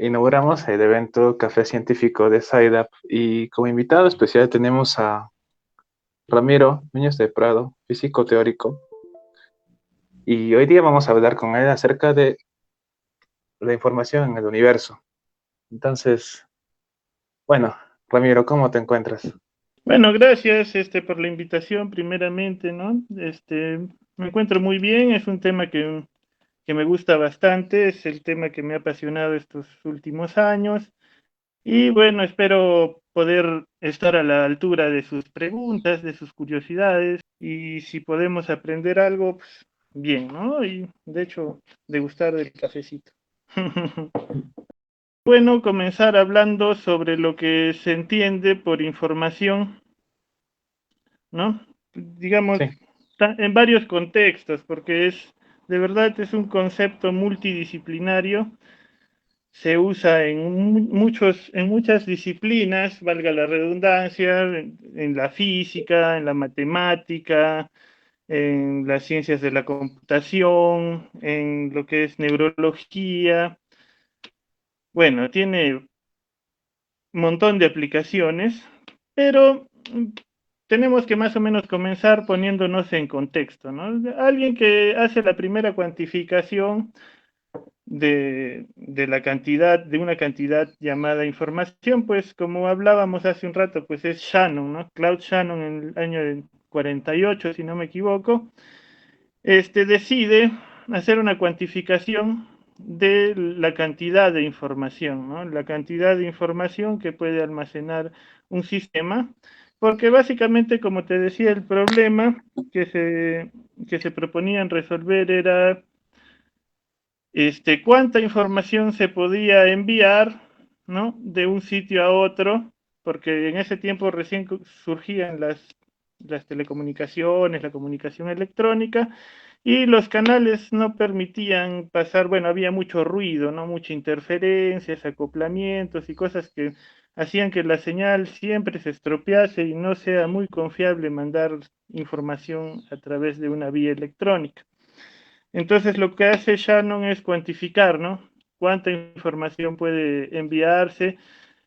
inauguramos el evento Café Científico de SciDap y como invitado especial tenemos a Ramiro Núñez de Prado, físico teórico, y hoy día vamos a hablar con él acerca de la información en el universo. Entonces, bueno, Ramiro, ¿cómo te encuentras? Bueno, gracias por la invitación, primeramente, ¿no? Me encuentro muy bien, es un tema que me gusta bastante, es el tema que me ha apasionado estos últimos años y bueno, espero poder estar a la altura de sus preguntas, de sus curiosidades y si podemos aprender algo, pues bien, ¿no? Y de hecho, degustar del cafecito. Bueno, comenzar hablando sobre lo que se entiende por información, ¿no? Digamos, Sí, en varios contextos, porque de verdad es un concepto multidisciplinario, se usa en muchas disciplinas, valga la redundancia, en la física, en la matemática, en las ciencias de la computación, en lo que es neurología. Bueno, tiene un montón de aplicaciones, pero tenemos que más o menos comenzar poniéndonos en contexto, ¿no? Alguien que hace la primera cuantificación de la cantidad, de una cantidad llamada información, pues como hablábamos hace un rato, pues es Shannon, ¿no? Claude Shannon en el año 48, si no me equivoco, decide hacer una cuantificación de la cantidad de información, ¿no? La cantidad de información que puede almacenar un sistema, porque básicamente, como te decía, el problema que se proponían resolver era cuánta información se podía enviar, ¿no? De un sitio a otro, porque en ese tiempo recién surgían las telecomunicaciones, la comunicación electrónica, y los canales no permitían pasar, bueno, había mucho ruido, ¿no? Mucha interferencias, acoplamientos y cosas que hacían que la señal siempre se estropease y no sea muy confiable mandar información a través de una vía electrónica. Entonces lo que hace Shannon es cuantificar, ¿no? Cuánta información puede enviarse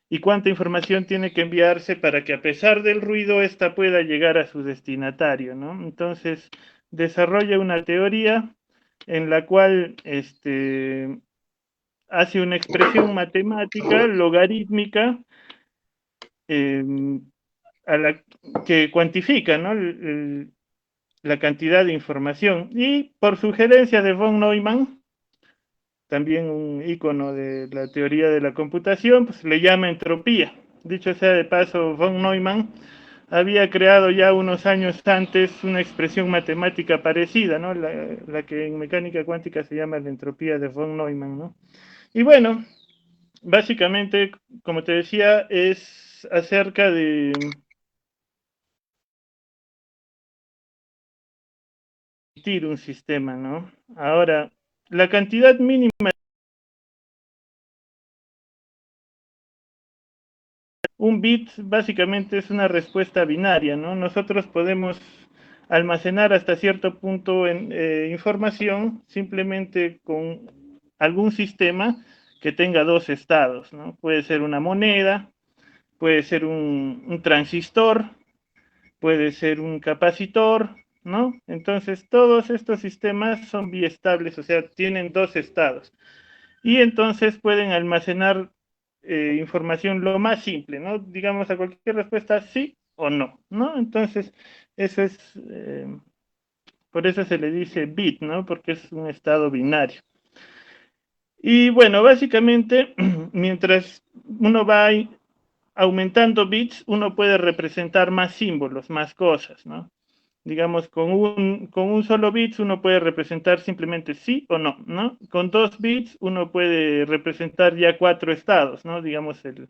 y cuánta información tiene que enviarse para que a pesar del ruido ésta pueda llegar a su destinatario, ¿no? Entonces desarrolla una teoría en la cual hace una expresión matemática logarítmica eh, a la que cuantifica, ¿no? La cantidad de información y por sugerencia de von Neumann, también un icono de la teoría de la computación, pues le llama entropía. Dicho sea de paso, von Neumann había creado ya unos años antes una expresión matemática parecida, ¿no? La que en mecánica cuántica se llama la entropía de von Neumann, ¿no? Y bueno, básicamente, como te decía, es acerca de un sistema, ¿no? Ahora, la cantidad mínima, un bit básicamente es una respuesta binaria, ¿no? Nosotros podemos almacenar hasta cierto punto información simplemente con algún sistema que tenga dos estados, ¿no? Puede ser una moneda, puede ser un transistor, puede ser un capacitor, ¿no? Entonces todos estos sistemas son biestables, o sea, tienen dos estados y entonces pueden almacenar información lo más simple, ¿no? Digamos a cualquier respuesta sí o no, ¿no? Entonces, eso es, por eso se le dice bit, ¿no? Porque es un estado binario. Y bueno, básicamente, mientras uno va aumentando bits, uno puede representar más símbolos, más cosas, ¿no? Digamos, con un solo bits uno puede representar simplemente sí o no, ¿no? Con dos bits uno puede representar ya cuatro estados, ¿no? Digamos, el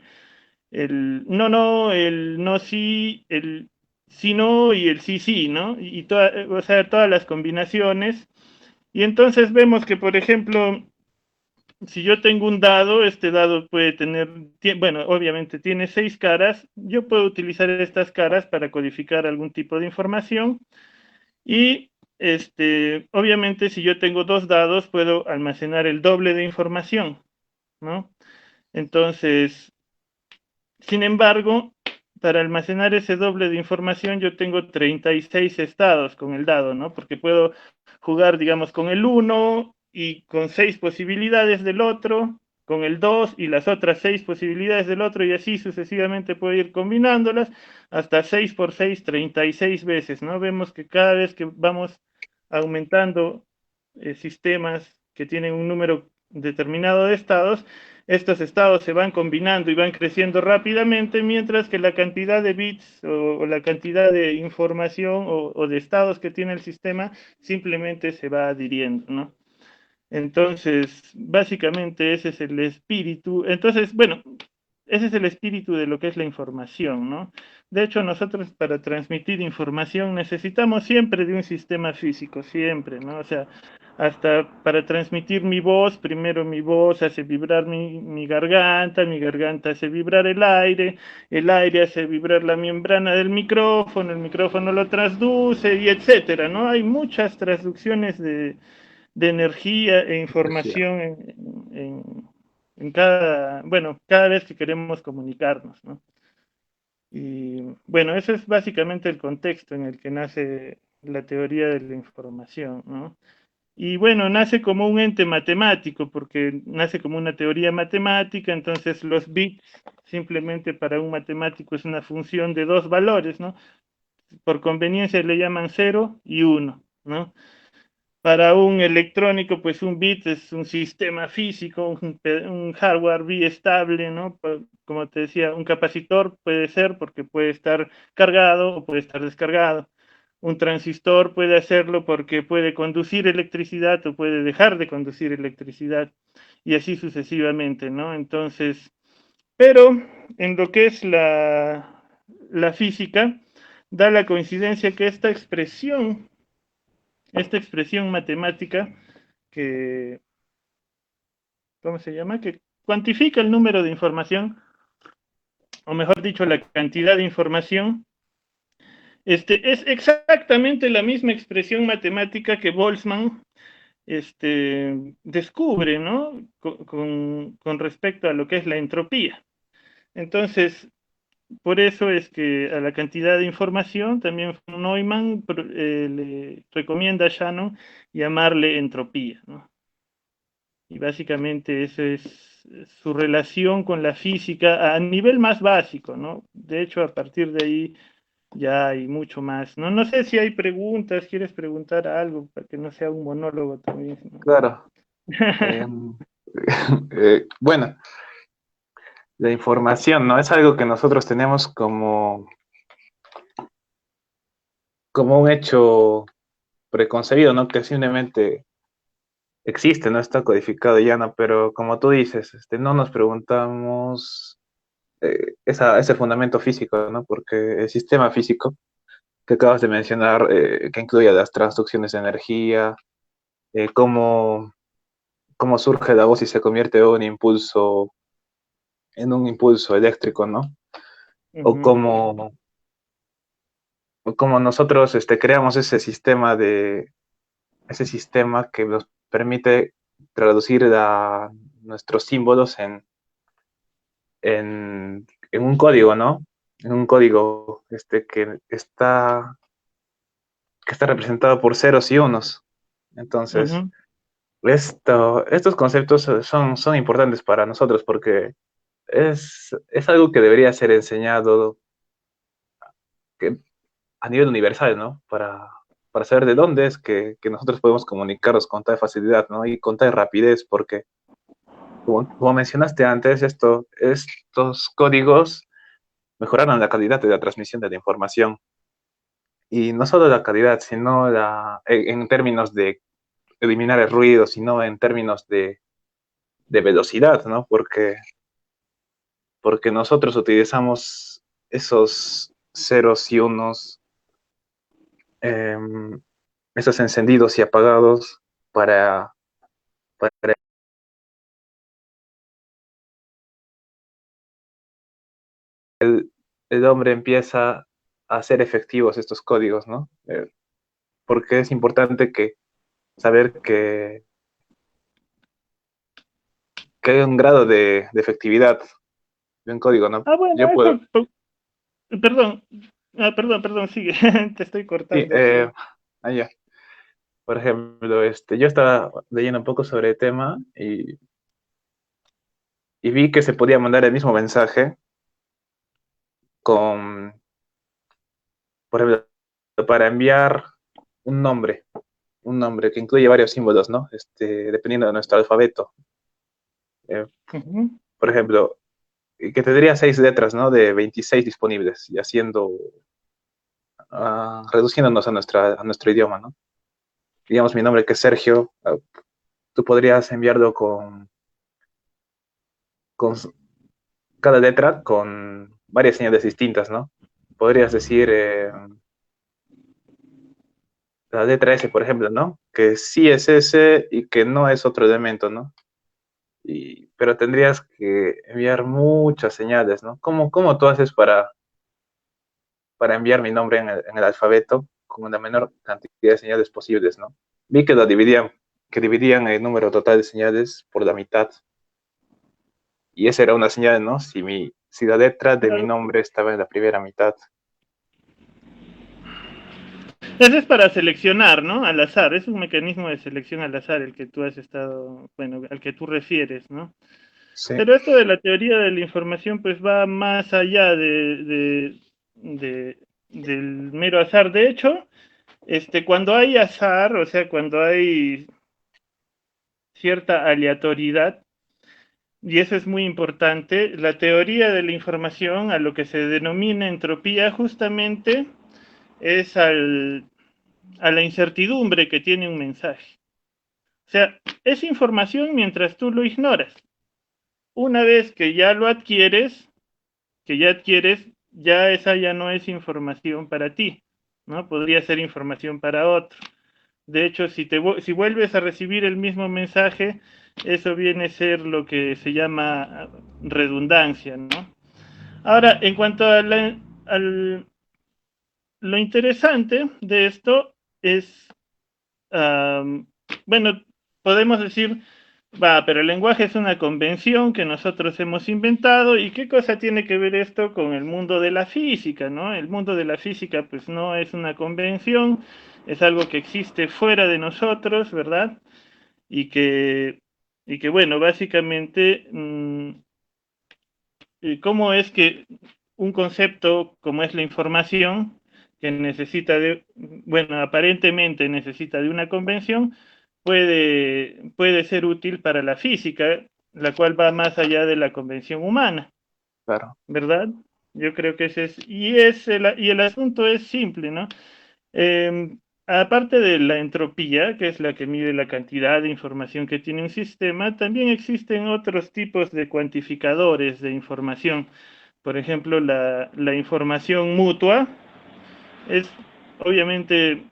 no sí, el sí no y el sí sí, ¿no? O sea, todas las combinaciones. Y entonces vemos que, por ejemplo, si yo tengo un dado, este dado puede tener, bueno, obviamente tiene seis caras, yo puedo utilizar estas caras para codificar algún tipo de información y obviamente si yo tengo dos dados puedo almacenar el doble de información, ¿no? Entonces, sin embargo, para almacenar ese doble de información yo tengo 36 estados con el dado, ¿no? Porque puedo jugar, digamos, con el 1 y con 6 posibilidades del otro, con el 2 y las otras 6 posibilidades del otro, y así sucesivamente puedo ir combinándolas hasta 6 por 6, 36 veces, ¿no? Vemos que cada vez que vamos aumentando sistemas que tienen un número determinado de estados, estos estados se van combinando y van creciendo rápidamente, mientras que la cantidad de bits o la cantidad de información o de estados que tiene el sistema simplemente se va adhiriendo, ¿no? Entonces, básicamente ese es el espíritu. Entonces, bueno, ese es el espíritu de lo que es la información, ¿no? De hecho, nosotros para transmitir información necesitamos siempre de un sistema físico, siempre, ¿no? O sea, hasta para transmitir mi voz, primero mi voz hace vibrar mi garganta hace vibrar el aire hace vibrar la membrana del micrófono, el micrófono lo transduce y etcétera, ¿no? Hay muchas transducciones de energía e Energía. información en cada, bueno, cada vez que queremos comunicarnos, ¿no? Y bueno, ese es básicamente el contexto en el que nace la teoría de la información, ¿no? Y bueno, nace como un ente matemático, porque nace como una teoría matemática, entonces los bits simplemente para un matemático es una función de dos valores, ¿no? Por conveniencia le llaman 0 y 1, ¿no? Para un electrónico, pues un bit es un sistema físico, un hardware estable, ¿no? Como te decía, un capacitor puede ser porque puede estar cargado o puede estar descargado. Un transistor puede hacerlo porque puede conducir electricidad o puede dejar de conducir electricidad y así sucesivamente, ¿no? Entonces, pero en lo que es la física, da la coincidencia que esta expresión matemática que, ¿cómo se llama? Que cuantifica el número de información, o mejor dicho, la cantidad de información, es exactamente la misma expresión matemática que Boltzmann descubre, ¿no? Con respecto a lo que es la entropía. Entonces, por eso es que a la cantidad de información también Neumann le recomienda a Shannon llamarle entropía, ¿no? Y básicamente esa es su relación con la física a nivel más básico, ¿no? De hecho, a partir de ahí ya hay mucho más. No, no sé si hay preguntas, quieres preguntar algo para que no sea un monólogo también, ¿no? Claro. Bueno, la información, ¿no? Es algo que nosotros tenemos como un hecho preconcebido, ¿no? Que simplemente existe, no está codificado ya, ¿no? Pero como tú dices, no nos preguntamos ese fundamento físico, ¿no? Porque el sistema físico que acabas de mencionar, que incluye las transducciones de energía, cómo, cómo surge la voz y se convierte en un impulso eléctrico, ¿no? O Ujú, cómo nosotros creamos ese sistema que nos permite traducir nuestros símbolos en un código, ¿no? En un código que está representado por ceros y unos. Entonces, ujú, estos conceptos son importantes para nosotros porque es algo que debería ser enseñado que, a nivel universal, ¿no? Para saber de dónde es que nosotros podemos comunicarnos con tal facilidad, ¿no? Y con tal rapidez, porque, como mencionaste antes, estos códigos mejoraron la calidad de la transmisión de la información. Y no solo la calidad, sino en términos de eliminar el ruido, sino en términos de velocidad, ¿no? Porque nosotros utilizamos esos ceros y unos, eh, esos encendidos y apagados para el hombre empieza a hacer efectivos estos códigos, ¿no? Porque es importante saber que hay un grado de efectividad de un código, ¿no? Ah, bueno, Yo puedo, perdón, perdón, sigue, te estoy sí, cortando, sí. ya. Por ejemplo, yo estaba leyendo un poco sobre el tema y vi que se podía mandar el mismo mensaje con, por ejemplo, para enviar un nombre, un nombre que incluye varios símbolos, ¿no? Dependiendo de nuestro alfabeto. Eh, Ujú. por ejemplo, que tendría 6 letras, ¿no? De 26 disponibles y reduciéndonos a nuestro idioma, ¿no? Digamos mi nombre que es Sergio, tú podrías enviarlo con cada letra con varias señales distintas, ¿no? Podrías decir la letra S, por ejemplo, ¿no? Que sí es S y que no es otro elemento, ¿no? Pero tendrías que enviar muchas señales, ¿no? ¿Cómo tú haces para enviar mi nombre en el alfabeto con la menor cantidad de señales posibles, ¿no? Vi que dividían el número total de señales por la mitad. Y esa era una señal, ¿no? Si la letra de mi Claro. nombre estaba en la primera mitad. Eso es para seleccionar, ¿no? Al azar, es un mecanismo de selección al azar el que tú has estado, bueno, al que tú refieres, ¿no? Sí, Pero esto de la teoría de la información, pues va más allá del mero azar. De hecho, cuando hay azar, o sea, cuando hay cierta aleatoriedad, y eso es muy importante, la teoría de la información, a lo que se denomina entropía, justamente es a la incertidumbre que tiene un mensaje. O sea, es información mientras tú lo ignoras. Una vez que ya adquieres, ya esa ya no es información para ti, ¿no? Podría ser información para otro. De hecho, si vuelves a recibir el mismo mensaje, eso viene a ser lo que se llama redundancia, ¿no? Ahora, en cuanto lo interesante de esto es, bueno, podemos decir, va, pero el lenguaje es una convención que nosotros hemos inventado. ¿Y qué cosa tiene que ver esto con el mundo de la física, no? El mundo de la física, pues no es una convención, es algo que existe fuera de nosotros, ¿verdad? Y que, y que bueno, básicamente, ¿cómo es que un concepto como es la información, que bueno, aparentemente necesita de una convención, puede ser útil para la física, la cual va más allá de la convención humana, claro. ¿verdad? Yo creo que y el asunto es simple, ¿no? Aparte de la entropía, que es la que mide la cantidad de información que tiene un sistema, también existen otros tipos de cuantificadores de información. Por ejemplo, la información mutua es obviamente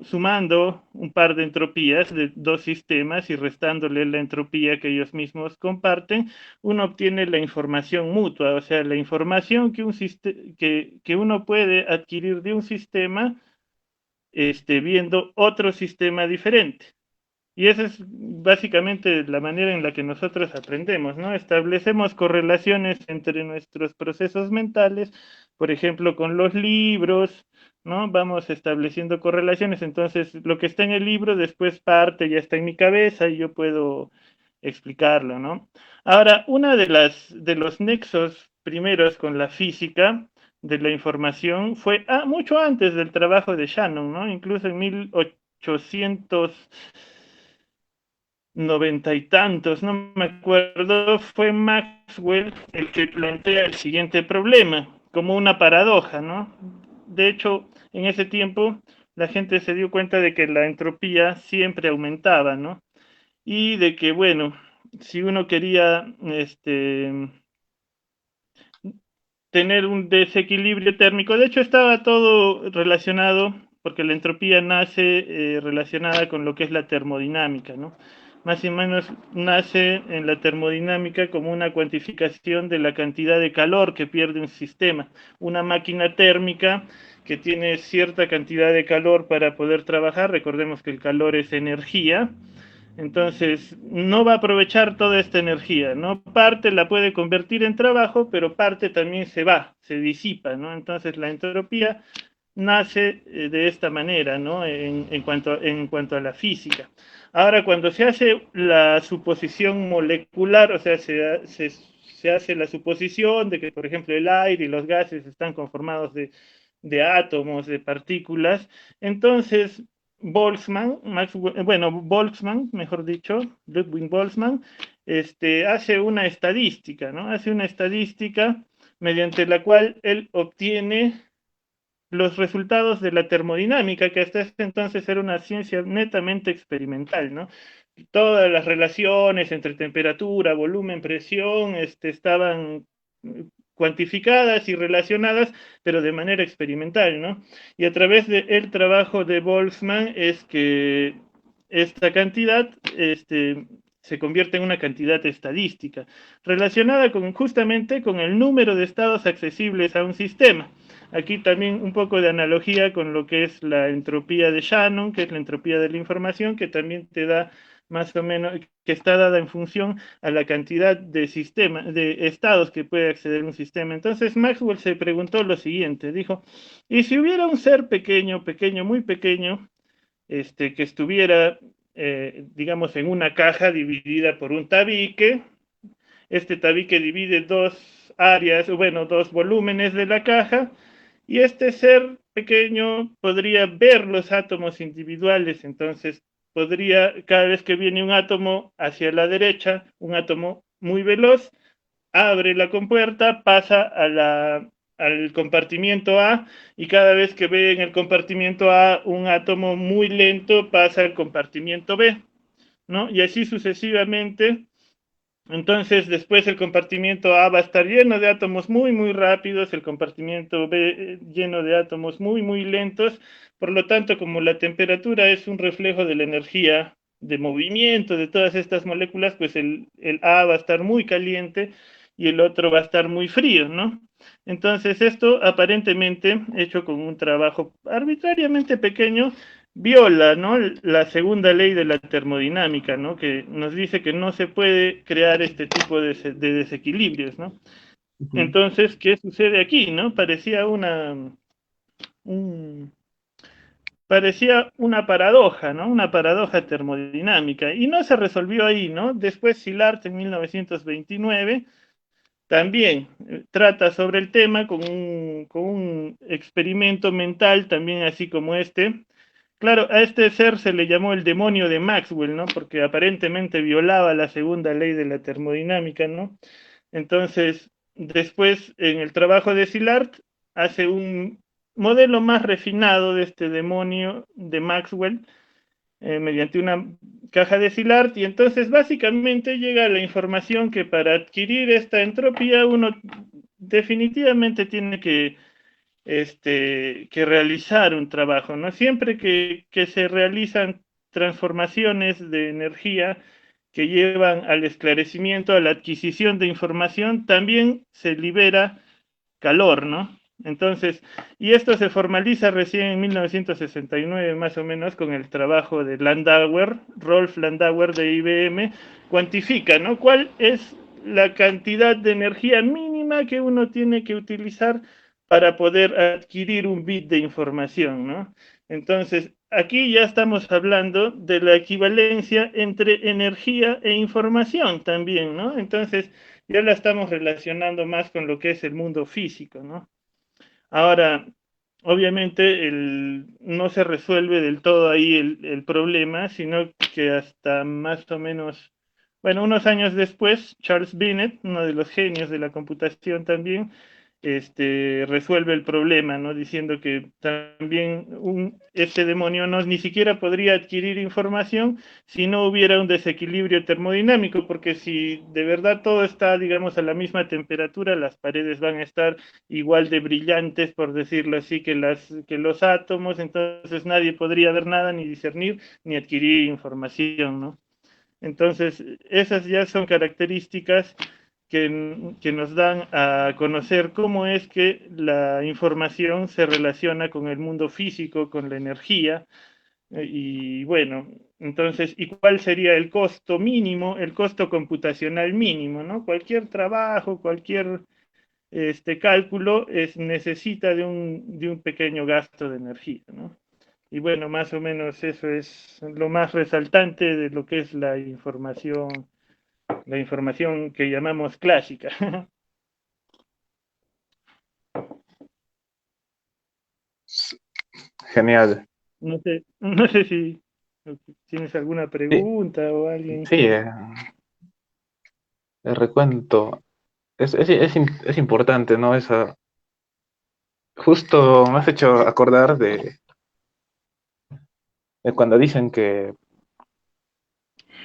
sumando un par de entropías de dos sistemas y restándole la entropía que ellos mismos comparten, uno obtiene la información mutua, o sea, la información que uno puede adquirir de un sistema viendo otro sistema diferente. Y esa es básicamente la manera en la que nosotros aprendemos, ¿no? Establecemos correlaciones entre nuestros procesos mentales, por ejemplo, con los libros, ¿no? Vamos estableciendo correlaciones, entonces lo que está en el libro después parte, ya está en mi cabeza y yo puedo explicarlo, ¿no? Ahora, una de los nexos primeros con la física de la información fue mucho antes del trabajo de Shannon, ¿no? Incluso en 1890 y tantos, no me acuerdo, fue Maxwell el que plantea el siguiente problema, como una paradoja, ¿no? De hecho, en ese tiempo la gente se dio cuenta de que la entropía siempre aumentaba, ¿no? Y de que, bueno, si uno quería tener un desequilibrio térmico, de hecho estaba todo relacionado, porque la entropía nace relacionada con lo que es la termodinámica, ¿no? Más o menos nace en la termodinámica como una cuantificación de la cantidad de calor que pierde un sistema. Una máquina térmica que tiene cierta cantidad de calor para poder trabajar, recordemos que el calor es energía, Entonces, no va a aprovechar toda esta energía, ¿no? Parte la puede convertir en trabajo, pero parte también se va, se disipa, ¿no? Entonces, la entropía nace de esta manera, ¿no? En cuanto a la física. Ahora, cuando se hace la suposición molecular, o sea, se hace la suposición de que, por ejemplo, el aire y los gases están conformados de átomos, de partículas, entonces Boltzmann, mejor dicho, Ludwig Boltzmann, hace una estadística, ¿no? Hace una estadística mediante la cual él obtiene los resultados de la termodinámica, que hasta ese entonces era una ciencia netamente experimental, ¿no? Todas las relaciones entre temperatura, volumen, presión, estaban cuantificadas y relacionadas, pero de manera experimental, ¿no? Y a través del trabajo de Boltzmann es que esta cantidad se convierte en una cantidad estadística, relacionada justamente con el número de estados accesibles a un sistema. Aquí también un poco de analogía con lo que es la entropía de Shannon, que es la entropía de la información, que también te da más o menos, que está dada en función a la cantidad de estados que puede acceder un sistema. Entonces Maxwell se preguntó lo siguiente, dijo, ¿y si hubiera un ser pequeño, pequeño, muy pequeño, que estuviera, digamos, en una caja dividida por un tabique? Este tabique divide dos áreas, bueno, dos volúmenes de la caja, y este ser pequeño podría ver los átomos individuales, entonces podría, cada vez que viene un átomo hacia la derecha, un átomo muy veloz, abre la compuerta, pasa al compartimiento A, y cada vez que ve en el compartimiento A un átomo muy lento, pasa al compartimiento B, ¿no? Y así sucesivamente. Entonces, después el compartimiento A va a estar lleno de átomos muy, muy rápidos, el compartimiento B lleno de átomos muy, muy lentos. Por lo tanto, como la temperatura es un reflejo de la energía de movimiento de todas estas moléculas, pues el A va a estar muy caliente y el otro va a estar muy frío, ¿no? Entonces, esto aparentemente, hecho con un trabajo arbitrariamente pequeño, viola, ¿no?, la segunda ley de la termodinámica, ¿no?, que nos dice que no se puede crear este tipo de desequilibrios, ¿no? Ujú. Entonces, ¿qué sucede aquí, no? Un, parecía una paradoja, ¿no? Una paradoja termodinámica. Y no se resolvió ahí, ¿no? Después Szilard en 1929 también trata sobre el tema con un experimento mental también así como este. Claro, a este ser se le llamó el demonio de Maxwell, ¿no? Porque aparentemente violaba la segunda ley de la termodinámica, ¿no? Entonces, después, en el trabajo de Szilard, hace un modelo más refinado de este demonio de Maxwell, mediante una caja de Szilard, y entonces básicamente llega la información que para adquirir esta entropía uno definitivamente tiene que realizar un trabajo, ¿no? Siempre que se realizan transformaciones de energía que llevan al esclarecimiento, a la adquisición de información, también se libera calor, ¿no? Entonces, y esto se formaliza recién en 1969 más o menos con el trabajo de Landauer, Rolf Landauer de IBM, cuantifica, ¿no? ¿Cuál es la cantidad de energía mínima que uno tiene que utilizar para poder adquirir un bit de información, ¿no? Entonces, aquí ya estamos hablando de la equivalencia entre energía e información también, ¿no? Entonces, ya la estamos relacionando más con lo que es el mundo físico, ¿no? Ahora, obviamente no se resuelve del todo ahí el problema, sino que hasta más o menos, bueno, unos años después, Charles Binet, uno de los genios de la computación también, resuelve el problema, ¿no? Diciendo que también este demonio no ni siquiera podría adquirir información si no hubiera un desequilibrio termodinámico, porque si de verdad todo está, digamos, a la misma temperatura, las paredes van a estar igual de brillantes, por decirlo así, que los átomos, entonces nadie podría ver nada, ni discernir, ni adquirir información, ¿no? Entonces, esas ya son características que nos dan a conocer cómo es que la información se relaciona con el mundo físico, con la energía, Y bueno, entonces, ¿y cuál sería el costo mínimo, el costo computacional mínimo, ¿no? Cualquier trabajo, cualquier cálculo necesita de un pequeño gasto de energía, ¿no? Y bueno, más o menos eso es lo más resaltante de lo que es la información que llamamos clásica. Genial. No sé si tienes alguna Sí, pregunta o alguien. sí, el recuento es importante, ¿no? Justo me has hecho acordar de cuando dicen que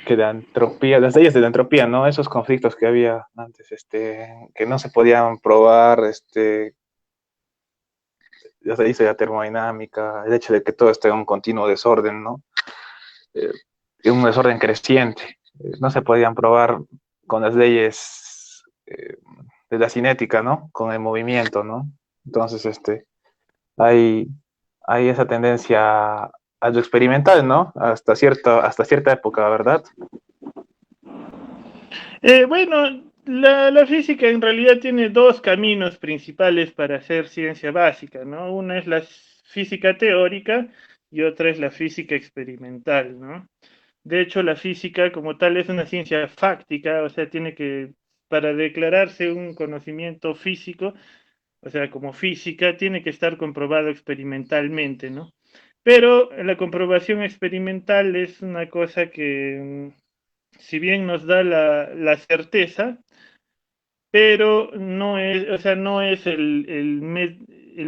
la entropía, las leyes de la entropía, ¿no? Esos conflictos que había antes, que no se podían probar, las leyes de la termodinámica, el hecho de que todo esté en un continuo desorden, ¿no? Eh, en un desorden creciente. No se podían probar con las leyes de la cinética, ¿no? Con el movimiento, ¿no? Entonces, hay, hay esa tendencia a lo experimental, ¿no? Hasta cierta época, ¿verdad? Bueno, la física en realidad tiene dos caminos principales para hacer ciencia básica, ¿no? Una es la física teórica y otra es la física experimental, ¿no? De hecho, la física como tal es una ciencia fáctica, o sea, tiene que, para declararse un conocimiento físico, o sea, como física, tiene que estar comprobado experimentalmente, ¿no? Pero la comprobación experimental es una cosa que, si bien nos da la certeza, pero no es, o sea, no es el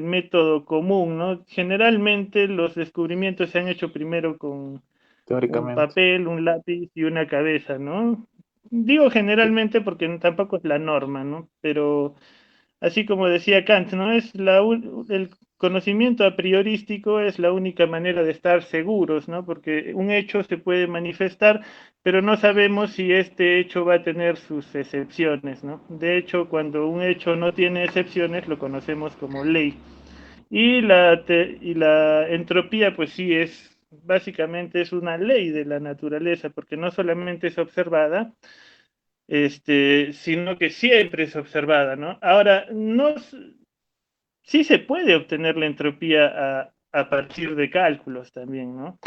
método común, ¿no? Generalmente los descubrimientos se han hecho primero con un Teóricamente. papel, un lápiz y una cabeza, ¿no? Digo generalmente porque tampoco es la norma, ¿no? Pero así como decía Kant, ¿no? El conocimiento a priorístico es la única manera de estar seguros, ¿no? Porque un hecho se puede manifestar, pero no sabemos si este hecho va a tener sus excepciones, ¿no? De hecho, cuando un hecho no tiene excepciones, lo conocemos como ley. Y la entropía, pues sí, básicamente es una ley de la naturaleza, porque no solamente es observada, sino que siempre es observada, ¿no? Ahora, no, sí se puede obtener la entropía a partir de cálculos también, ¿no?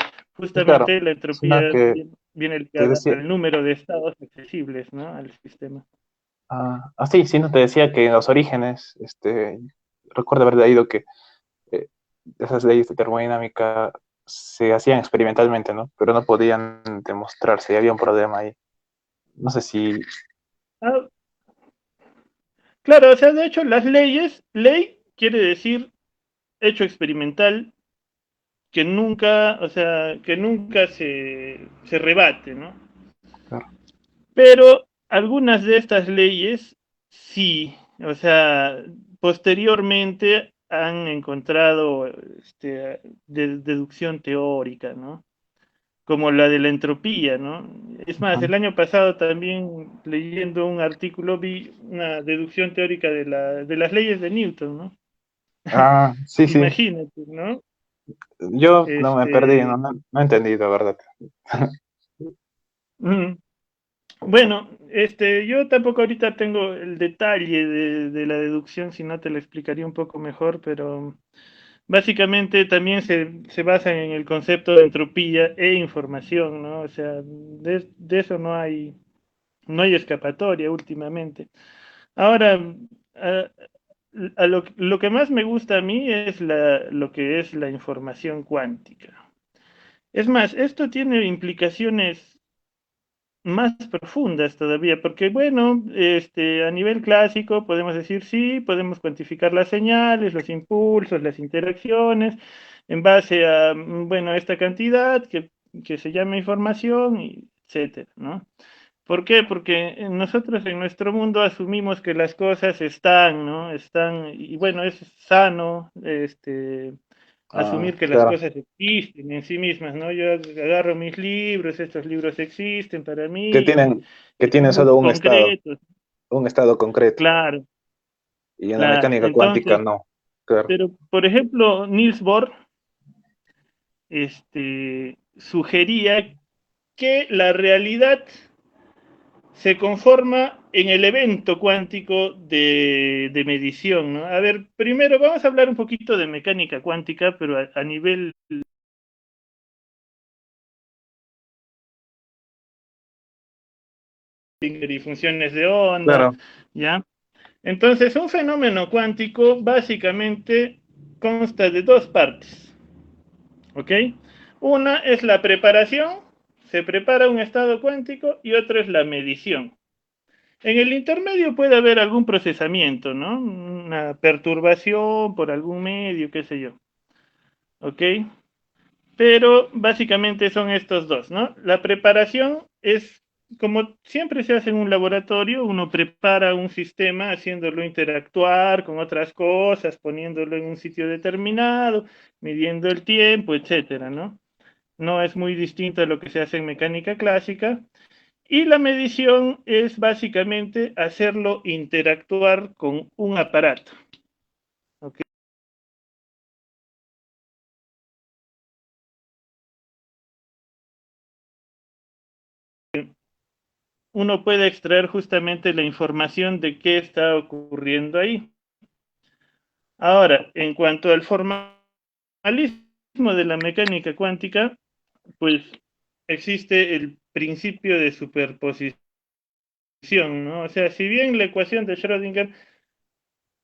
Y claro, Justamente la sino entropía que viene te ligada decía, al número de estados accesibles, ¿no? Al sistema. sí, no te decía que en los orígenes, recuerdo haber leído que eh, esas leyes de termodinámica se hacían experimentalmente, ¿no? Pero no podían demostrarse, y había un problema ahí. No sé si, Ah, claro, o sea, de hecho, ley quiere decir hecho experimental que nunca se rebate, ¿no? claro, Pero algunas de estas leyes sí, o sea, posteriormente han encontrado deducción teórica, ¿no? Como la de la entropía, ¿no? Es más, ajá. el año pasado también leyendo un artículo vi una deducción teórica de las leyes de Newton, ¿no? Sí, sí, Imagínate, ¿no? yo no me perdí, Este, no he entendido, ¿verdad? mm, bueno, yo tampoco ahorita tengo el detalle de la deducción, si no te lo explicaría un poco mejor, pero básicamente también se basa en el concepto de entropía e información, ¿no? O sea, de eso no hay escapatoria últimamente. Ahora, a, lo que más me gusta a mí es lo que es la información cuántica. Es más, esto tiene implicaciones más profundas todavía, porque bueno, a nivel clásico podemos decir sí, podemos cuantificar las señales, los impulsos, las interacciones, en base a, bueno, esta cantidad que se llama información, y etcétera, ¿no? ¿Por qué? Porque nosotros en nuestro mundo asumimos que las cosas están, ¿no? Están, y bueno, es sano, asumir que las Claro, cosas existen en sí mismas, ¿no? Yo agarro mis libros, estos libros existen para que mí tienen, que y tienen son muy solo concretos, un estado concreto, claro, y en la claro. mecánica cuántica Entonces, no, claro. pero por ejemplo, Niels Bohr sugería que la realidad se conforma en el evento cuántico de medición, ¿no? A ver, primero vamos a hablar un poquito de mecánica cuántica, pero a nivel y funciones de onda, Claro, ¿ya? Entonces, un fenómeno cuántico básicamente consta de dos partes, ¿ok? Una es la preparación, se prepara un estado cuántico, y otra es la medición. En el intermedio puede haber algún procesamiento, ¿no? Una perturbación por algún medio, qué sé yo, ¿ok? Pero básicamente son estos dos, ¿no? La preparación es como siempre se hace en un laboratorio, uno prepara un sistema haciéndolo interactuar con otras cosas, poniéndolo en un sitio determinado, midiendo el tiempo, etcétera, ¿no? No es muy distinto a lo que se hace en mecánica clásica. Y la medición es básicamente hacerlo interactuar con un aparato. ¿Ok? Uno puede extraer justamente la información de qué está ocurriendo ahí. Ahora, en cuanto al formalismo de la mecánica cuántica, pues existe el principio de superposición, ¿no? O sea, si bien la ecuación de Schrödinger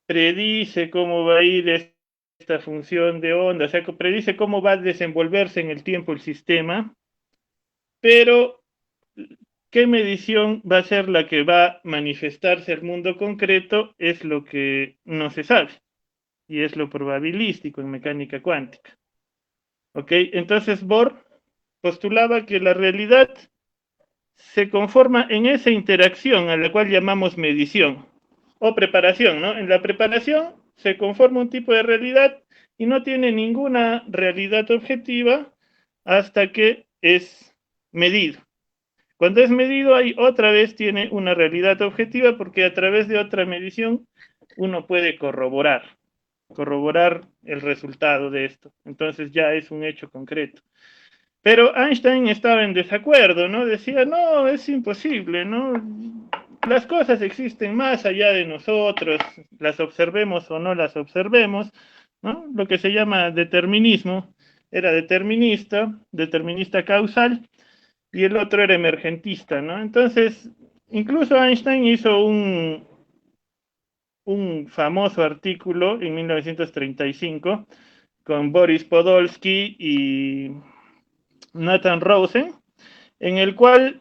predice cómo va a ir esta función de onda, o sea, predice cómo va a desenvolverse en el tiempo el sistema, pero qué medición va a ser la que va a manifestarse al mundo concreto es lo que no se sabe, y es lo probabilístico en mecánica cuántica. ¿Ok? Entonces Bohr postulaba que la realidad se conforma en esa interacción a la cual llamamos medición o preparación, ¿no? En la preparación se conforma un tipo de realidad y no tiene ninguna realidad objetiva hasta que es medido. Cuando es medido, ahí otra vez tiene una realidad objetiva porque a través de otra medición uno puede corroborar el resultado de esto. Entonces ya es un hecho concreto. Pero Einstein estaba en desacuerdo, ¿no? Decía, no, es imposible, ¿no? Las cosas existen más allá de nosotros, las observemos o no las observemos, ¿no? Lo que se llama determinismo, era determinista causal, y el otro era emergentista, ¿no? Entonces, incluso Einstein hizo un famoso artículo en 1935 con Boris Podolsky y Nathan Rosen, en el cual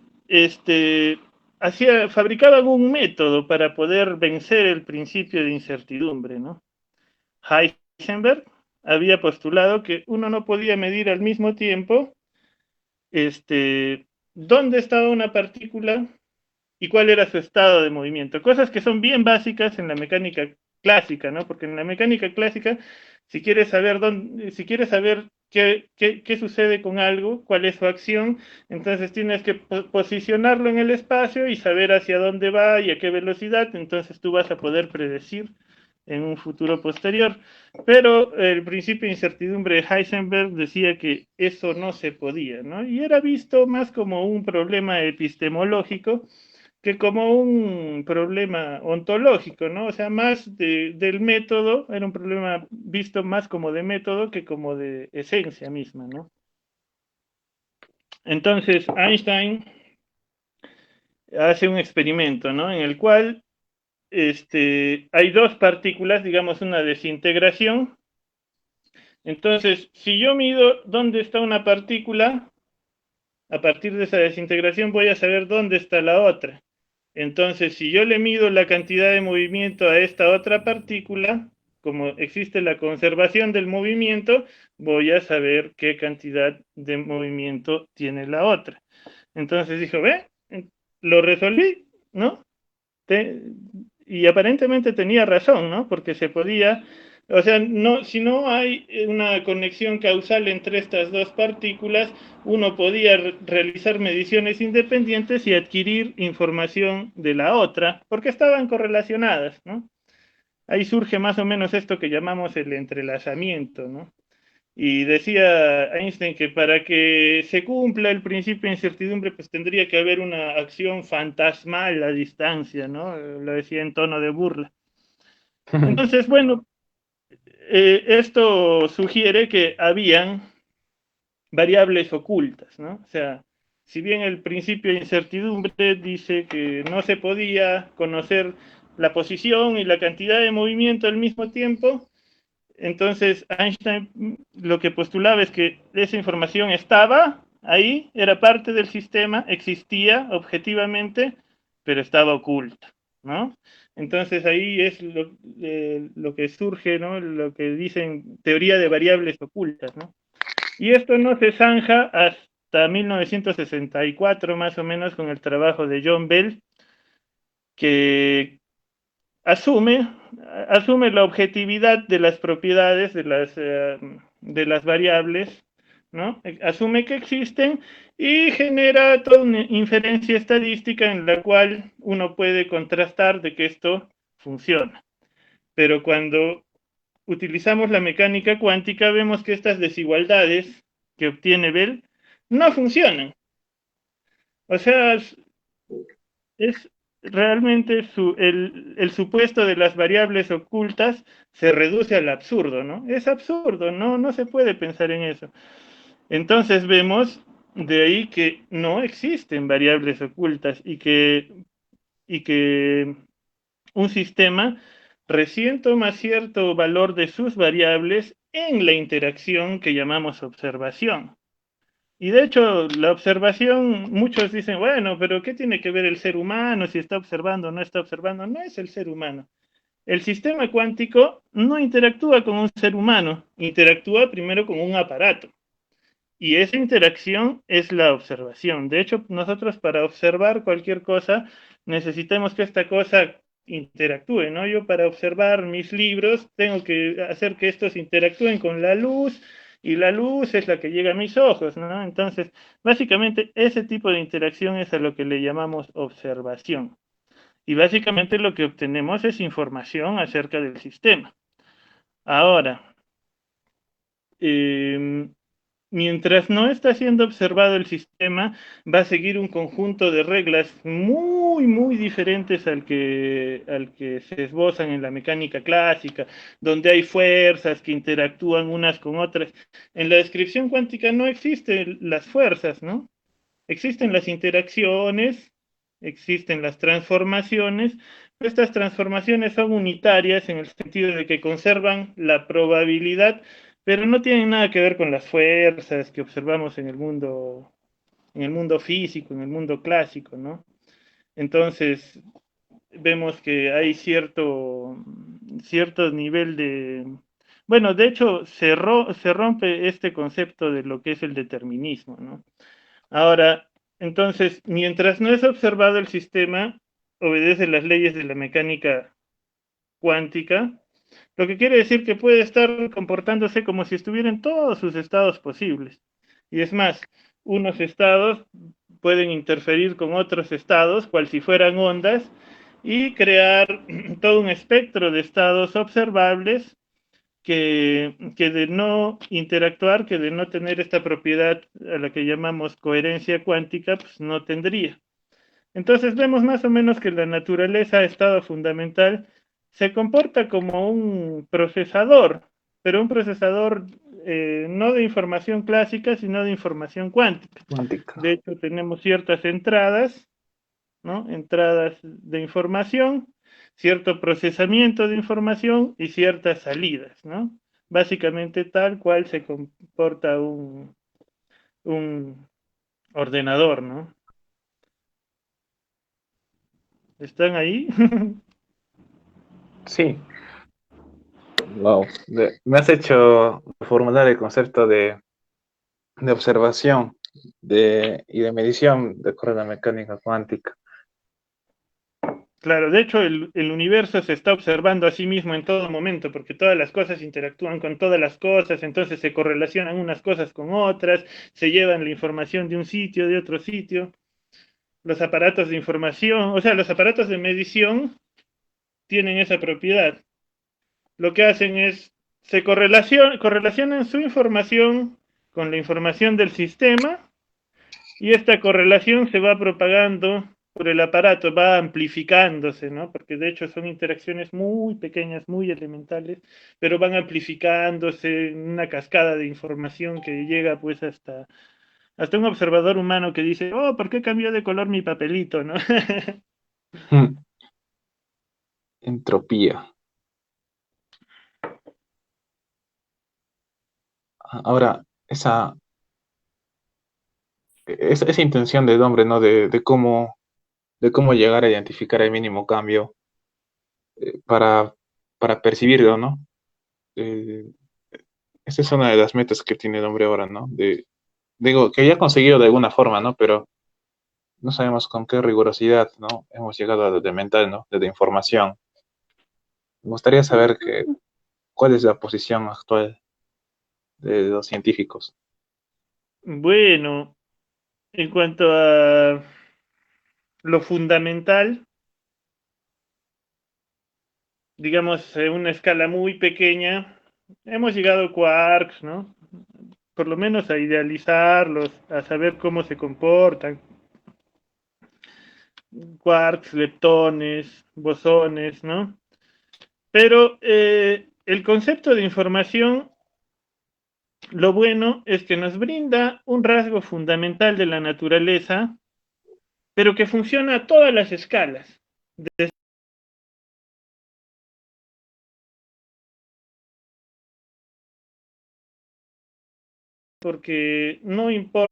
fabricaban un método para poder vencer el principio de incertidumbre, ¿no? Heisenberg había postulado que uno no podía medir al mismo tiempo dónde estaba una partícula y cuál era su estado de movimiento. Cosas que son bien básicas en la mecánica clásica, ¿no? Porque en la mecánica clásica, si quieres saber qué sucede con algo, cuál es su acción, entonces tienes que posicionarlo en el espacio y saber hacia dónde va y a qué velocidad, entonces tú vas a poder predecir en un futuro posterior. Pero el principio de incertidumbre de Heisenberg decía que eso no se podía, ¿no? Y era visto más como un problema epistemológico que como un problema ontológico, ¿no? O sea, más del método, era un problema visto más como de método que como de esencia misma, ¿no? Entonces, Einstein hace un experimento, ¿no? En el cual hay dos partículas, digamos una desintegración. Entonces, si yo mido dónde está una partícula, a partir de esa desintegración voy a saber dónde está la otra. Entonces, si yo le mido la cantidad de movimiento a esta otra partícula, como existe la conservación del movimiento, voy a saber qué cantidad de movimiento tiene la otra. Entonces dijo, ve, lo resolví, ¿no? Te, y aparentemente tenía razón, ¿no? Porque se podía, o sea, no, si no hay una conexión causal entre estas dos partículas, uno podía realizar mediciones independientes y adquirir información de la otra, porque estaban correlacionadas, ¿no? Ahí surge más o menos esto que llamamos el entrelazamiento, ¿no? Y decía Einstein que para que se cumpla el principio de incertidumbre, pues tendría que haber una acción fantasmal a distancia, ¿no? Lo decía en tono de burla. Entonces, bueno, esto sugiere que habían variables ocultas, ¿no? O sea, si bien el principio de incertidumbre dice que no se podía conocer la posición y la cantidad de movimiento al mismo tiempo, entonces Einstein lo que postulaba es que esa información estaba ahí, era parte del sistema, existía objetivamente, pero estaba oculta, ¿no? Entonces ahí es lo que surge, ¿no? Lo que dicen teoría de variables ocultas, ¿no? Y esto no se zanja hasta 1964, más o menos, con el trabajo de John Bell, que asume, asume la objetividad de las propiedades de las variables, ¿no? Asume que existen y genera toda una inferencia estadística en la cual uno puede contrastar de que esto funciona. Pero cuando utilizamos la mecánica cuántica, vemos que estas desigualdades que obtiene Bell no funcionan. O sea, es realmente el supuesto de las variables ocultas se reduce al absurdo, ¿no? Es absurdo, no se puede pensar en eso. Entonces vemos de ahí que no existen variables ocultas y que un sistema recién toma cierto valor de sus variables en la interacción que llamamos observación. Y de hecho, la observación, muchos dicen, bueno, pero ¿qué tiene que ver el ser humano si está observando o no está observando? No es el ser humano. El sistema cuántico no interactúa con un ser humano, interactúa primero con un aparato. Y esa interacción es la observación. De hecho, nosotros para observar cualquier cosa necesitamos que esta cosa interactúe, ¿no? Yo para observar mis libros tengo que hacer que estos interactúen con la luz y la luz es la que llega a mis ojos, ¿no? Entonces, básicamente ese tipo de interacción es a lo que le llamamos observación. Y básicamente lo que obtenemos es información acerca del sistema. Ahora, eh, mientras no está siendo observado el sistema, va a seguir un conjunto de reglas muy diferentes al que se esbozan en la mecánica clásica, donde hay fuerzas que interactúan unas con otras. En la descripción cuántica no existen las fuerzas, ¿no? Existen las interacciones, existen las transformaciones. Estas transformaciones son unitarias en el sentido de que conservan la probabilidad, pero no tienen nada que ver con las fuerzas que observamos en el mundo físico, en el mundo clásico, ¿no? Entonces, vemos que hay cierto nivel de... Bueno, de hecho, se rompe este concepto de lo que es el determinismo, ¿no? Ahora, entonces, mientras no es observado el sistema, obedece las leyes de la mecánica cuántica, lo que quiere decir que puede estar comportándose como si estuviera en todos sus estados posibles. Y es más, unos estados pueden interferir con otros estados, cual si fueran ondas, y crear todo un espectro de estados observables que de no interactuar, que de no tener esta propiedad a la que llamamos coherencia cuántica, pues no tendría. Entonces vemos más o menos que la naturaleza, estado fundamental, se comporta como un procesador, pero un procesador no de información clásica, sino de información cuántica. Cuántica. De hecho, tenemos ciertas entradas, ¿no? Entradas de información, cierto procesamiento de información y ciertas salidas, ¿no? Básicamente tal cual se comporta un ordenador, ¿no? ¿Están ahí? Sí, wow. Me has hecho formular el concepto de observación y de medición de acuerdo a la mecánica cuántica. Claro, de hecho el universo se está observando a sí mismo en todo momento, porque todas las cosas interactúan con todas las cosas, entonces se correlacionan unas cosas con otras, se llevan la información de un sitio, de otro sitio. Los aparatos de información, o sea, los aparatos de medición tienen esa propiedad. Lo que hacen es se correlacionan su información con la información del sistema y esta correlación se va propagando por el aparato, va amplificándose, ¿no? Porque de hecho son interacciones muy pequeñas, muy elementales, pero van amplificándose en una cascada de información que llega pues hasta un observador humano que dice, oh, ¿por qué cambió de color mi papelito, no? Entropía. Ahora, esa intención del hombre, ¿no? De cómo llegar a identificar el mínimo cambio para, para percibirlo, ¿no? Eh, Esa es una de las metas que tiene el hombre ahora, ¿no? Digo, que ya ha conseguido de alguna forma, ¿no? Pero no sabemos con qué rigurosidad, ¿no? Hemos llegado a lo de mental, ¿no? De información. Me gustaría saber cuál es la posición actual de los científicos. Bueno, en cuanto a lo fundamental, digamos, en una escala muy pequeña, hemos llegado a quarks, ¿no? Por lo menos a idealizarlos, a saber cómo se comportan. Quarks, leptones, bosones, ¿no? Pero el concepto de información, lo bueno es que nos brinda un rasgo fundamental de la naturaleza, pero que funciona a todas las escalas. Porque no importa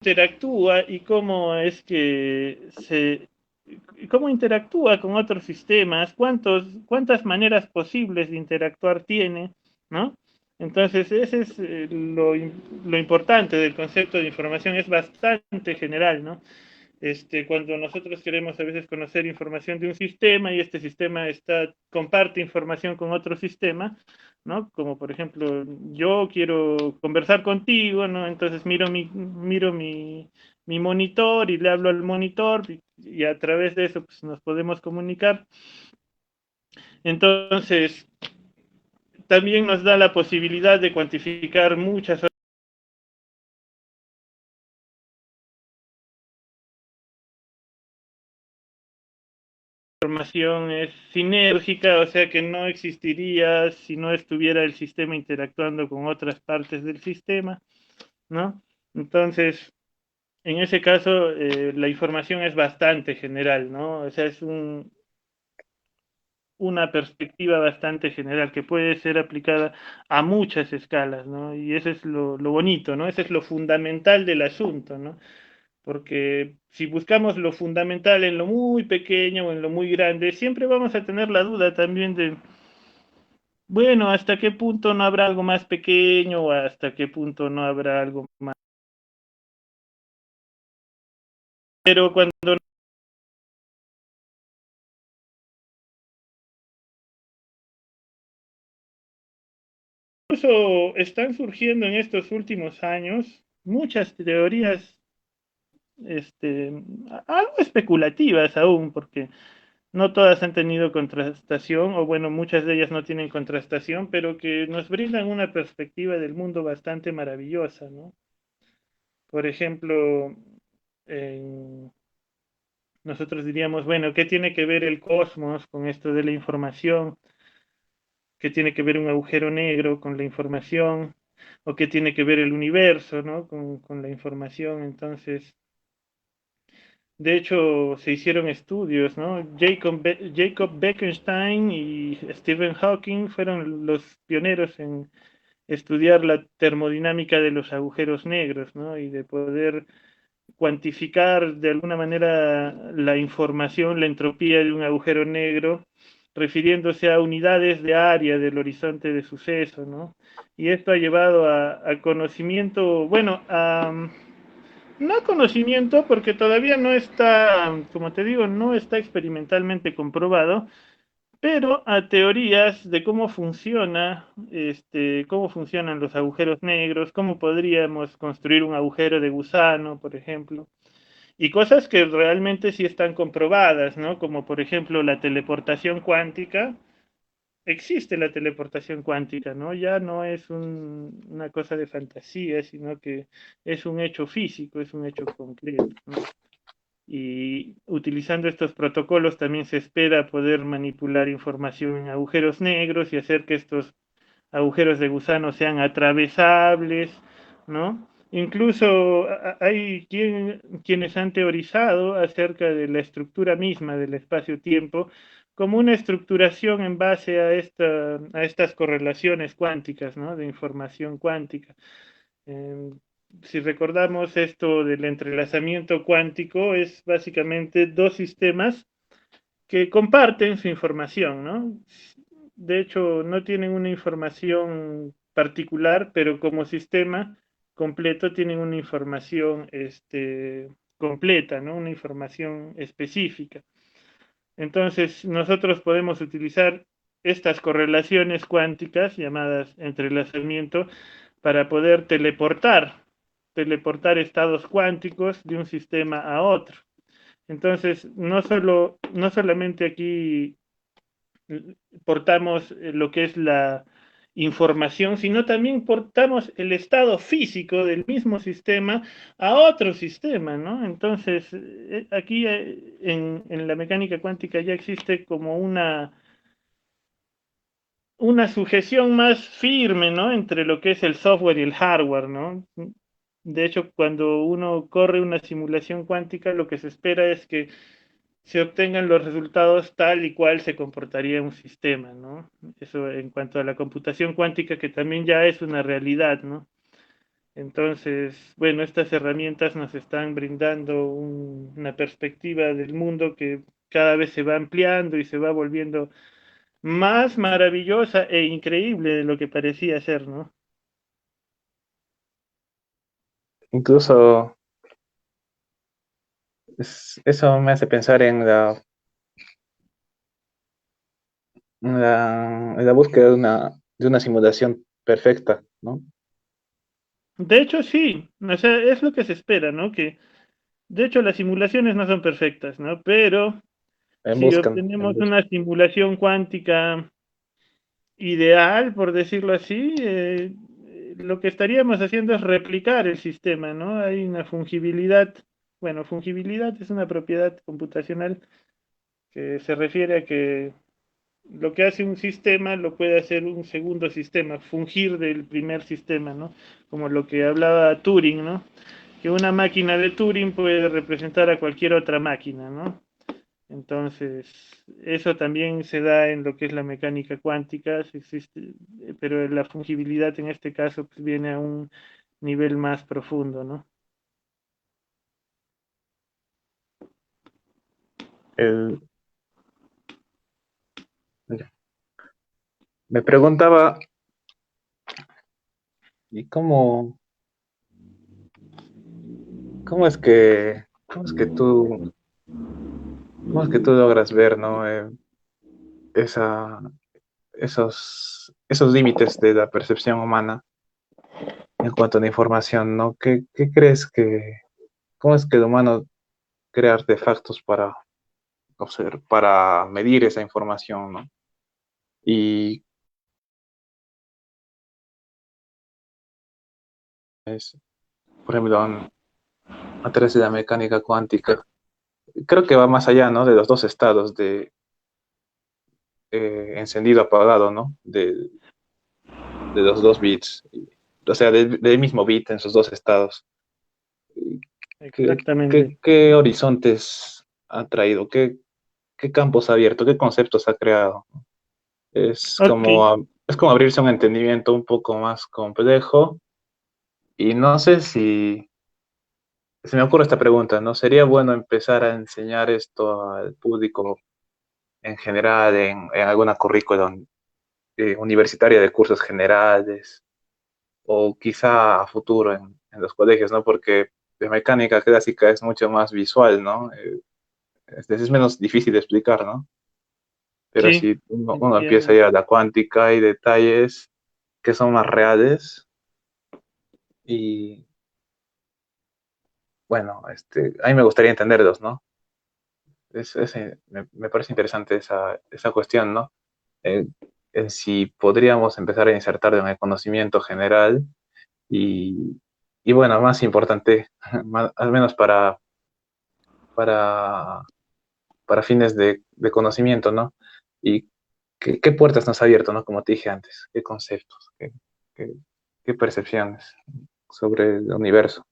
interactúa y cómo es que cómo interactúa con otros sistemas, cuántas maneras posibles de interactuar tiene, ¿no? Entonces, ese es lo importante del concepto de información, es bastante general, ¿no? Cuando nosotros queremos a veces conocer información de un sistema y este sistema comparte información con otro sistema, ¿no? Como por ejemplo, yo quiero conversar contigo, ¿no? Entonces mi monitor y le hablo al monitor y a través de eso pues, nos podemos comunicar. Entonces, también nos da la posibilidad de cuantificar muchas información es sinérgica, o sea que no existiría si no estuviera el sistema interactuando con otras partes del sistema, ¿no? Entonces, en ese caso, la información es bastante general, ¿no? O sea, es una perspectiva bastante general que puede ser aplicada a muchas escalas, ¿no? Y eso es lo bonito, ¿no? Eso es lo fundamental del asunto, ¿no? Porque si buscamos lo fundamental en lo muy pequeño o en lo muy grande, siempre vamos a tener la duda también de, bueno, ¿hasta qué punto no habrá algo más pequeño o hasta qué punto no habrá algo más? Pero cuando incluso están surgiendo en estos últimos años muchas teorías algo especulativas aún, porque no todas han tenido contrastación, o bueno, muchas de ellas no tienen contrastación, pero que nos brindan una perspectiva del mundo bastante maravillosa, ¿no? Por ejemplo, nosotros diríamos, bueno, ¿qué tiene que ver el cosmos con esto de la información? ¿Qué tiene que ver un agujero negro con la información? ¿O qué tiene que ver el universo, ¿no? con la información? Entonces, de hecho, se hicieron estudios, ¿no? Jacob Bekenstein y Stephen Hawking fueron los pioneros en estudiar la termodinámica de los agujeros negros, ¿no? Y de poder cuantificar de alguna manera la información, la entropía de un agujero negro, refiriéndose a unidades de área del horizonte de suceso, ¿no? Y esto ha llevado a conocimiento, bueno, no conocimiento porque todavía no está, como te digo, no está experimentalmente comprobado, pero a teorías de cómo funcionan los agujeros negros, cómo podríamos construir un agujero de gusano, por ejemplo. y cosas que realmente sí están comprobadas, ¿no? Como por ejemplo la teleportación cuántica. Existe la teleportación cuántica, ¿no? Ya no es una cosa de fantasía, sino que es un hecho físico, es un hecho concreto, ¿no? Y utilizando estos protocolos también se espera poder manipular información en agujeros negros y hacer que estos agujeros de gusano sean atravesables, ¿no? Incluso hay quienes han teorizado acerca de la estructura misma del espacio-tiempo como una estructuración en base a estas correlaciones cuánticas, ¿no? De información cuántica. Eh, si recordamos esto del entrelazamiento cuántico, es básicamente dos sistemas que comparten su información, ¿no? De hecho, no tienen una información particular, pero como sistema completo tienen una información completa, ¿no? Una información específica. Entonces, nosotros podemos utilizar estas correlaciones cuánticas llamadas entrelazamiento para poder teleportar estados cuánticos de un sistema a otro. Entonces, no solamente aquí portamos lo que es la información, sino también portamos el estado físico del mismo sistema a otro sistema, ¿no? Entonces, aquí en la mecánica cuántica ya existe como una sujeción más firme, ¿no? Entre lo que es el software y el hardware, ¿no? De hecho, cuando uno corre una simulación cuántica, lo que se espera es que se obtengan los resultados tal y cual se comportaría un sistema, ¿no? Eso en cuanto a la computación cuántica, que también ya es una realidad, ¿no? Entonces, bueno, estas herramientas nos están brindando una perspectiva del mundo que cada vez se va ampliando y se va volviendo más maravillosa e increíble de lo que parecía ser, ¿no? Incluso eso me hace pensar en la búsqueda de una simulación perfecta, ¿no? De hecho, sí, o sea, es lo que se espera, ¿no? Que, de hecho, las simulaciones no son perfectas, ¿no? Pero En si buscan, en obtenemos busca. una simulación cuántica ideal, por decirlo así, lo que estaríamos haciendo es replicar el sistema, ¿no? Hay una fungibilidad, bueno, fungibilidad es una propiedad computacional que se refiere a que lo que hace un sistema lo puede hacer un segundo sistema, fungir del primer sistema, ¿no? Como lo que hablaba Turing, ¿no? Que una máquina de Turing puede representar a cualquier otra máquina, ¿no? Entonces, eso también se da en lo que es la mecánica cuántica, existe, pero la fungibilidad en este caso pues, viene a un nivel más profundo, ¿no? El- Me preguntaba, ¿y cómo es que cómo es que tú logras ver, ¿no? Esa, esos límites de la percepción humana en cuanto a la información, ¿no? ¿Qué crees cómo es que el humano crea artefactos para observar, para medir esa información, ¿no? Y es, por ejemplo, a través de la mecánica cuántica, creo que va más allá, ¿no? De los dos estados de encendido apagado, ¿no? De los dos bits, o sea, del mismo bit en sus dos estados. Exactamente. Qué horizontes ha traído? Qué campos ha abierto? ¿Qué conceptos ha creado? Ok, Es como abrirse a un entendimiento un poco más complejo y no sé si se me ocurre esta pregunta, ¿no? ¿Sería bueno empezar a enseñar esto al público en general en alguna currícula universitaria de cursos generales o quizá a futuro en los colegios, ¿no? Porque la mecánica clásica es mucho más visual, ¿no? Es menos difícil de explicar, ¿no? Pero sí, si uno empieza a entiendo. ir a la cuántica, hay detalles que son más reales y, bueno, a mí me gustaría entenderlos, ¿no? Me parece interesante esa cuestión, ¿no? Eh, en si podríamos empezar a insertarlo en el conocimiento general y, y bueno, más importante, al menos para, para fines de conocimiento, ¿no? Y qué puertas nos ha abierto, ¿no? Como te dije antes, qué conceptos, qué, qué percepciones sobre el universo.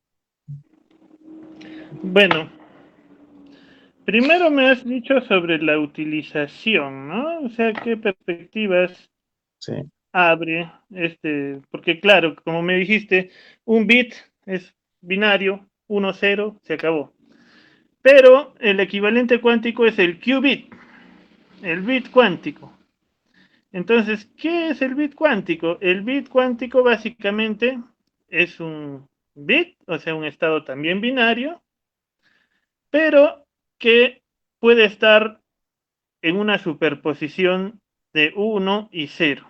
Bueno, primero me has dicho sobre la utilización, ¿no? O sea, qué perspectivas Sí, abre porque claro, como me dijiste, un bit es binario, 1, 0, se acabó. Pero el equivalente cuántico es el qubit, el bit cuántico. Entonces, ¿qué es el bit cuántico? El bit cuántico básicamente es un bit, o sea, un estado también binario, pero que puede estar en una superposición de 1 y 0.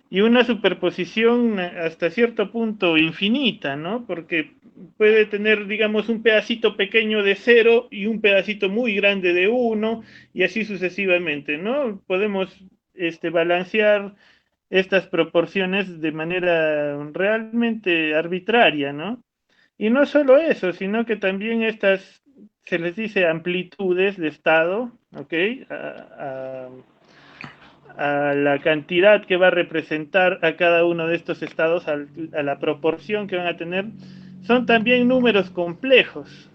Y una superposición hasta cierto punto infinita, ¿no? Porque puede tener, digamos, un pedacito pequeño de 0 y un pedacito muy grande de 1 y así sucesivamente, ¿no? Podemos balancear estas proporciones de manera realmente arbitraria, ¿no? Y no solo eso, sino que también estas, se les dice amplitudes de estado, ¿ok? A la cantidad que va a representar a cada uno de estos estados, a la proporción que van a tener, son también números complejos.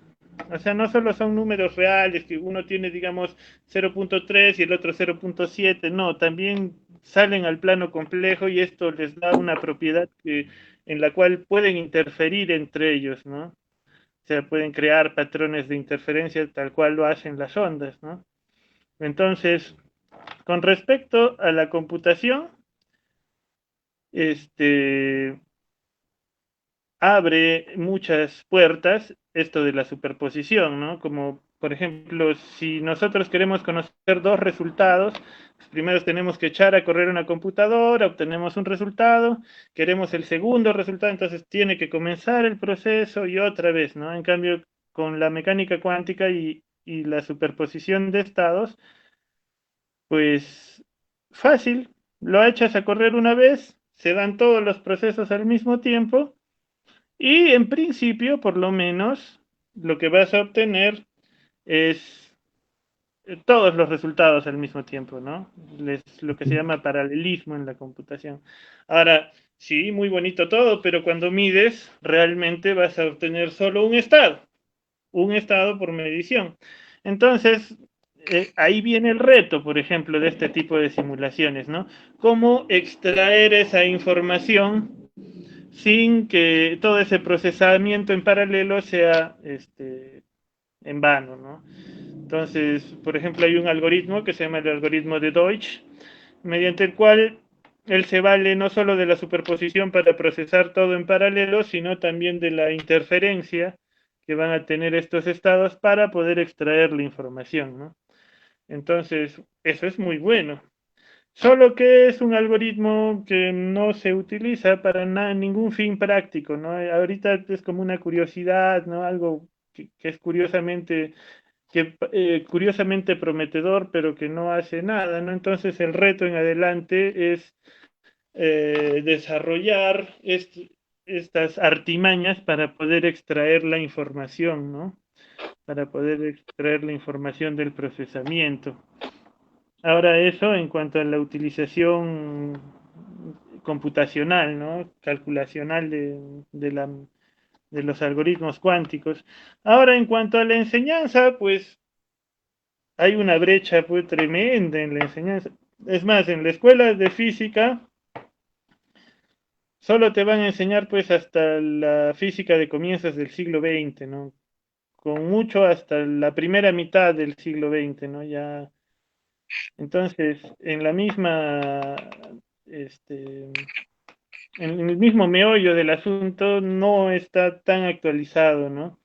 O sea, no solo son números reales, que uno tiene, digamos, 0.3 y el otro 0.7, no, también salen al plano complejo y esto les da una propiedad en la cual pueden interferir entre ellos, ¿no? O sea, pueden crear patrones de interferencia tal cual lo hacen las ondas, ¿no? Entonces, con respecto a la computación, este, abre muchas puertas esto de la superposición, ¿no? Como, por ejemplo, si nosotros queremos conocer dos resultados, pues primero tenemos que echar a correr una computadora, obtenemos un resultado, queremos el segundo resultado, entonces tiene que comenzar el proceso y otra vez, ¿no? En cambio, con la mecánica cuántica y la superposición de estados, pues fácil, lo echas a correr una vez, se dan todos los procesos al mismo tiempo y en principio, por lo menos, lo que vas a obtener es todos los resultados al mismo tiempo, ¿no? Es lo que se llama paralelismo en la computación. Ahora, sí, muy bonito todo, pero cuando mides, realmente vas a obtener solo un estado por medición. Entonces, ahí viene el reto, por ejemplo, de este tipo de simulaciones, ¿no? Cómo extraer esa información sin que todo ese procesamiento en paralelo sea en vano, ¿no? Entonces, por ejemplo, hay un algoritmo que se llama el algoritmo de Deutsch, mediante el cual él se vale no solo de la superposición para procesar todo en paralelo, sino también de la interferencia que van a tener estos estados para poder extraer la información, ¿no? Entonces, eso es muy bueno. Solo que es un algoritmo que no se utiliza para ningún fin práctico, ¿no? Ahorita es como una curiosidad, ¿no? Algo que es curiosamente prometedor, pero que no hace nada, ¿no? Entonces el reto en adelante es desarrollar estas artimañas para poder extraer la información, ¿no? Para poder extraer la información del procesamiento. Ahora eso en cuanto a la utilización computacional, ¿no? Calculacional de los algoritmos cuánticos. Ahora en cuanto a la enseñanza, pues hay una brecha pues, tremenda en la enseñanza. Es más, en la escuela de física solo te van a enseñar pues hasta la física de comienzos del siglo XX, ¿no? Con mucho hasta la primera mitad del siglo XX, ¿no? Ya, entonces, en la misma, este, en el mismo meollo del asunto no está tan actualizado, ¿no?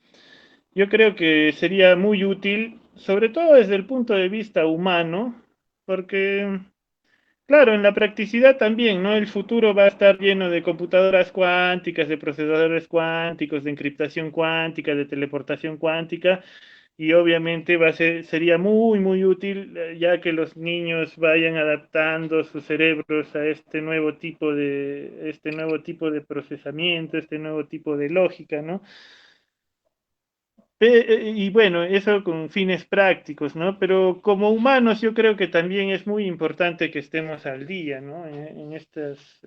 Yo creo que sería muy útil, sobre todo desde el punto de vista humano, porque Claro, en la practicidad también, ¿no? El futuro va a estar lleno de computadoras cuánticas, de procesadores cuánticos, de encriptación cuántica, de teleportación cuántica, y obviamente sería muy, muy útil ya que los niños vayan adaptando sus cerebros a este nuevo tipo de procesamiento, este nuevo tipo de lógica, ¿no? Y bueno, eso con fines prácticos, ¿no? Pero como humanos yo creo que también es muy importante que estemos al día, ¿no? En estas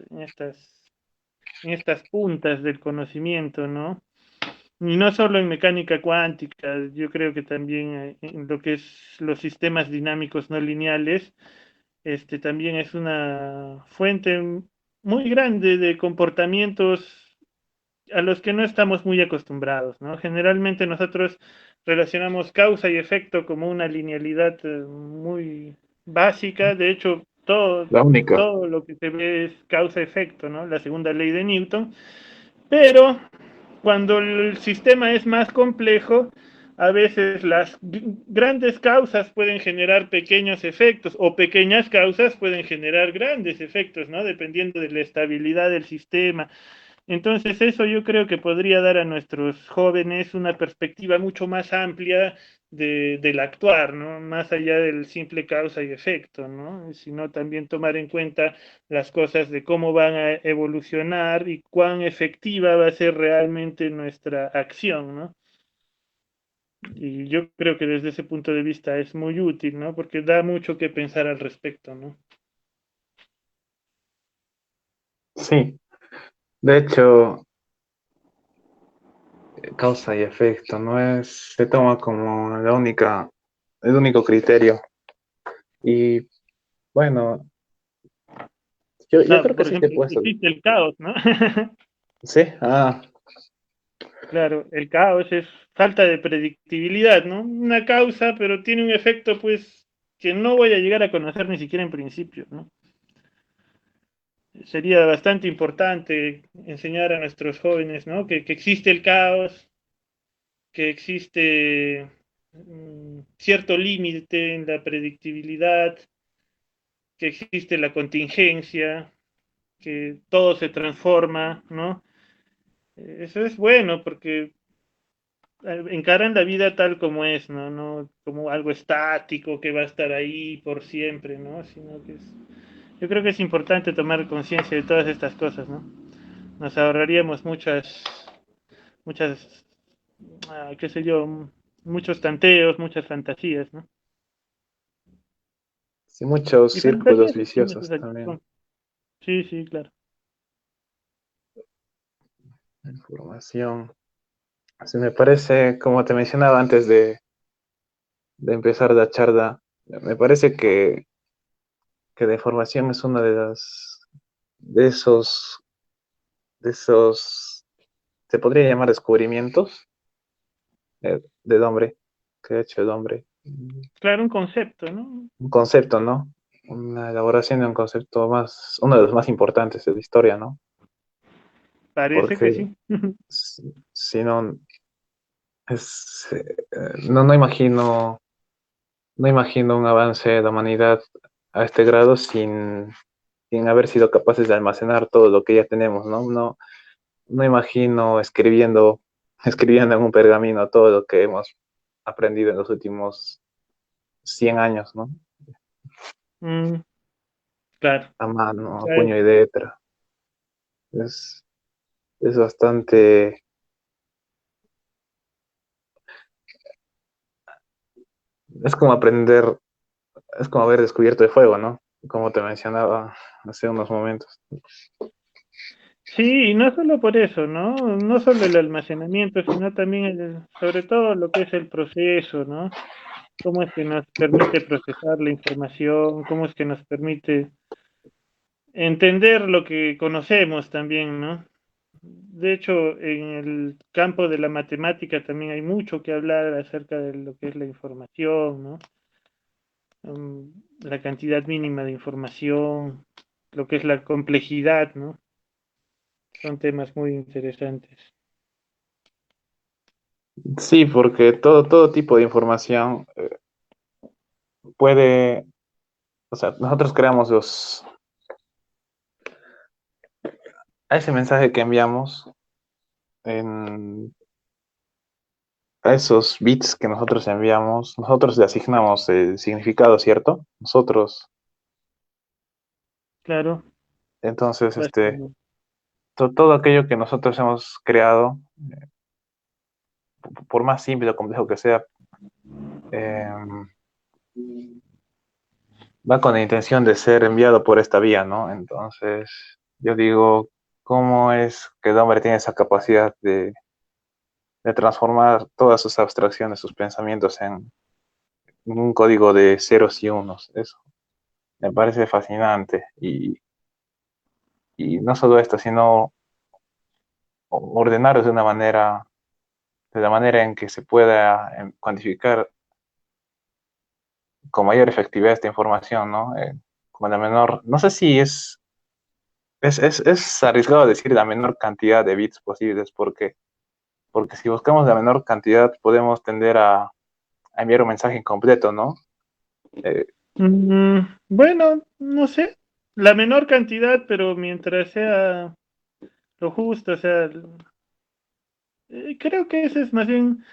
puntas del conocimiento, ¿no? Y no solo en mecánica cuántica, yo creo que también en lo que es los sistemas dinámicos no lineales, también es una fuente muy grande de comportamientos a los que no estamos muy acostumbrados, ¿no? Generalmente nosotros relacionamos causa y efecto como una linealidad muy básica, de hecho La única. todo lo que se ve es causa-efecto, ¿no? La segunda ley de Newton, pero cuando el sistema es más complejo, a veces las grandes causas pueden generar pequeños efectos o pequeñas causas pueden generar grandes efectos, ¿no? Dependiendo de la estabilidad del sistema. Entonces eso yo creo que podría dar a nuestros jóvenes una perspectiva mucho más amplia del actuar, ¿no? Más allá del simple causa y efecto, ¿no? Sino también tomar en cuenta las cosas de cómo van a evolucionar y cuán efectiva va a ser realmente nuestra acción, ¿no? Y yo creo que desde ese punto de vista es muy útil, ¿no? Porque da mucho que pensar al respecto, ¿no? Sí, de hecho, causa y efecto no es, se toma como el único criterio. Y bueno, yo Claro, creo que por sí te he ejemplo, puesto. existe el caos, ¿no? Sí, ah, Claro, el caos es falta de predictibilidad, ¿no? Una causa, pero tiene un efecto, pues, que no voy a llegar a conocer ni siquiera en principio, ¿no? Sería bastante importante enseñar a nuestros jóvenes, ¿no? Que existe el caos, que existe cierto límite en la predictibilidad, que existe la contingencia, que todo se transforma, ¿no? Eso es bueno porque encaran la vida tal como es, ¿no? No como algo estático que va a estar ahí por siempre, ¿no? Sino que yo creo que es importante tomar conciencia de todas estas cosas, ¿no? Nos ahorraríamos muchas, qué sé yo, muchos tanteos, muchas fantasías, ¿no? sí, muchos Y círculos fantasías viciosos también. sí, sí, claro. Información. Así me parece, como te mencionaba antes de empezar la charla, me parece que la información es una de esos, de esos, se podría llamar descubrimientos del hombre, que ha hecho el hombre. Claro, un concepto, ¿no? Un concepto, ¿no? Una elaboración de un concepto más, uno de los más importantes de la historia, ¿no? Parece que Porque sí. si no, no, no imagino un avance de la humanidad a este grado sin haber sido capaces de almacenar todo lo que ya tenemos, ¿no? No imagino escribiendo en un pergamino todo lo que hemos aprendido en los últimos 100 años, ¿no? Mm, claro. A mano, a Eh, puño y letra. Es, es bastante, es como aprender, es como haber descubierto el fuego, ¿no? Como te mencionaba hace unos momentos. Sí, y no solo por eso, ¿no? No solo el almacenamiento, sino también sobre todo lo que es el proceso, ¿no? Cómo es que nos permite procesar la información, cómo es que nos permite entender lo que conocemos también, ¿no? De hecho, en el campo de la matemática también hay mucho que hablar acerca de lo que es la información, ¿no? La cantidad mínima de información, lo que es la complejidad, ¿no? Son temas muy interesantes. Sí, porque todo tipo de información puede, o sea, nosotros creamos a ese mensaje que enviamos, en, a esos bits que nosotros enviamos, nosotros le asignamos el significado, ¿cierto? Nosotros, Claro, entonces, básicamente. todo aquello que nosotros hemos creado, por más simple o complejo que sea, eh, va con la intención de ser enviado por esta vía, ¿no? Entonces, yo digo, ¿cómo es que el hombre tiene esa capacidad de transformar todas sus abstracciones, sus pensamientos en un código de ceros y unos? Eso me parece fascinante. Y no solo esto, sino ordenarlos de la manera en que se pueda cuantificar con mayor efectividad esta información, ¿no? Con la menor, no sé si es arriesgado decir la menor cantidad de bits posibles, porque si buscamos la menor cantidad podemos tender a enviar un mensaje incompleto, ¿no? Eh, Bueno, no sé, la menor cantidad, pero mientras sea lo justo, o sea, creo que ese es más bien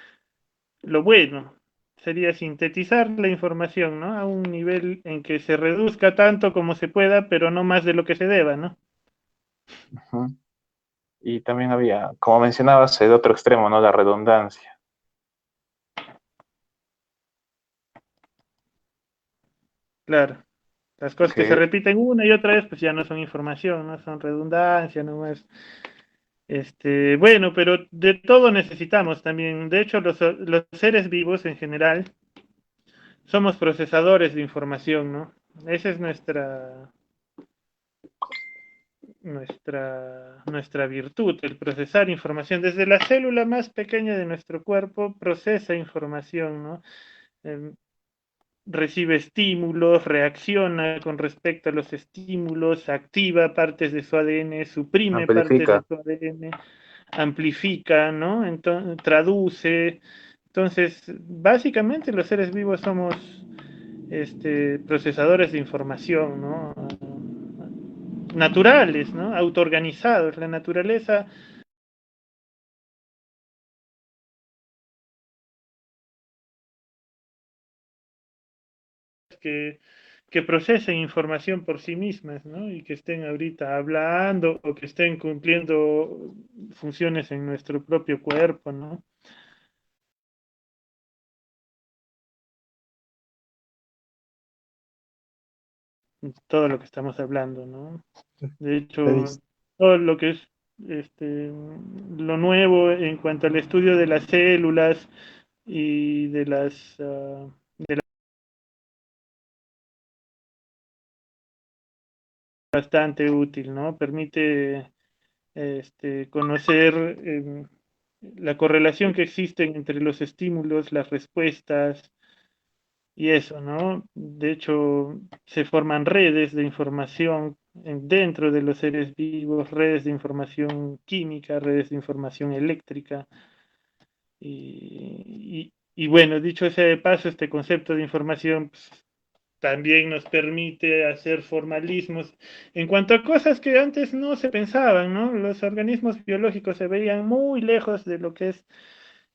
lo bueno. Sería sintetizar la información, ¿no? A un nivel en que se reduzca tanto como se pueda, pero no más de lo que se deba, ¿no? uh-huh. Y también había, como mencionabas, el otro extremo, ¿no? La redundancia. Claro. Las cosas que se Que, repiten una y otra vez, pues ya no son información, no son redundancia, no más. Bueno, pero de todo necesitamos también. De hecho, los seres vivos en general somos procesadores de información, ¿no? Esa es nuestra virtud, el procesar información. Desde la célula más pequeña de nuestro cuerpo procesa información, ¿no? Eh, Recibe estímulos, reacciona con respecto a los estímulos, activa partes de su ADN, suprime partes de amplifica. su ADN, amplifica, ¿no? Entonces, traduce. Entonces, básicamente los seres vivos somos procesadores de información, ¿no? Naturales, ¿no? Autoorganizados. La naturaleza que, que procesen información por sí mismas, ¿no? Y que estén ahorita hablando o que estén cumpliendo funciones en nuestro propio cuerpo, ¿no? Todo lo que estamos hablando, ¿no? De hecho, todo lo que es lo nuevo en cuanto al estudio de las células y de las bastante útil, ¿no? Permite conocer la correlación que existe entre los estímulos, las respuestas y eso, ¿no? De hecho, se forman redes de información dentro de los seres vivos, redes de información química, redes de información eléctrica. Y bueno, dicho ese de paso, este concepto de información pues, también nos permite hacer formalismos en cuanto a cosas que antes no se pensaban, ¿no? Los organismos biológicos se veían muy lejos de lo que es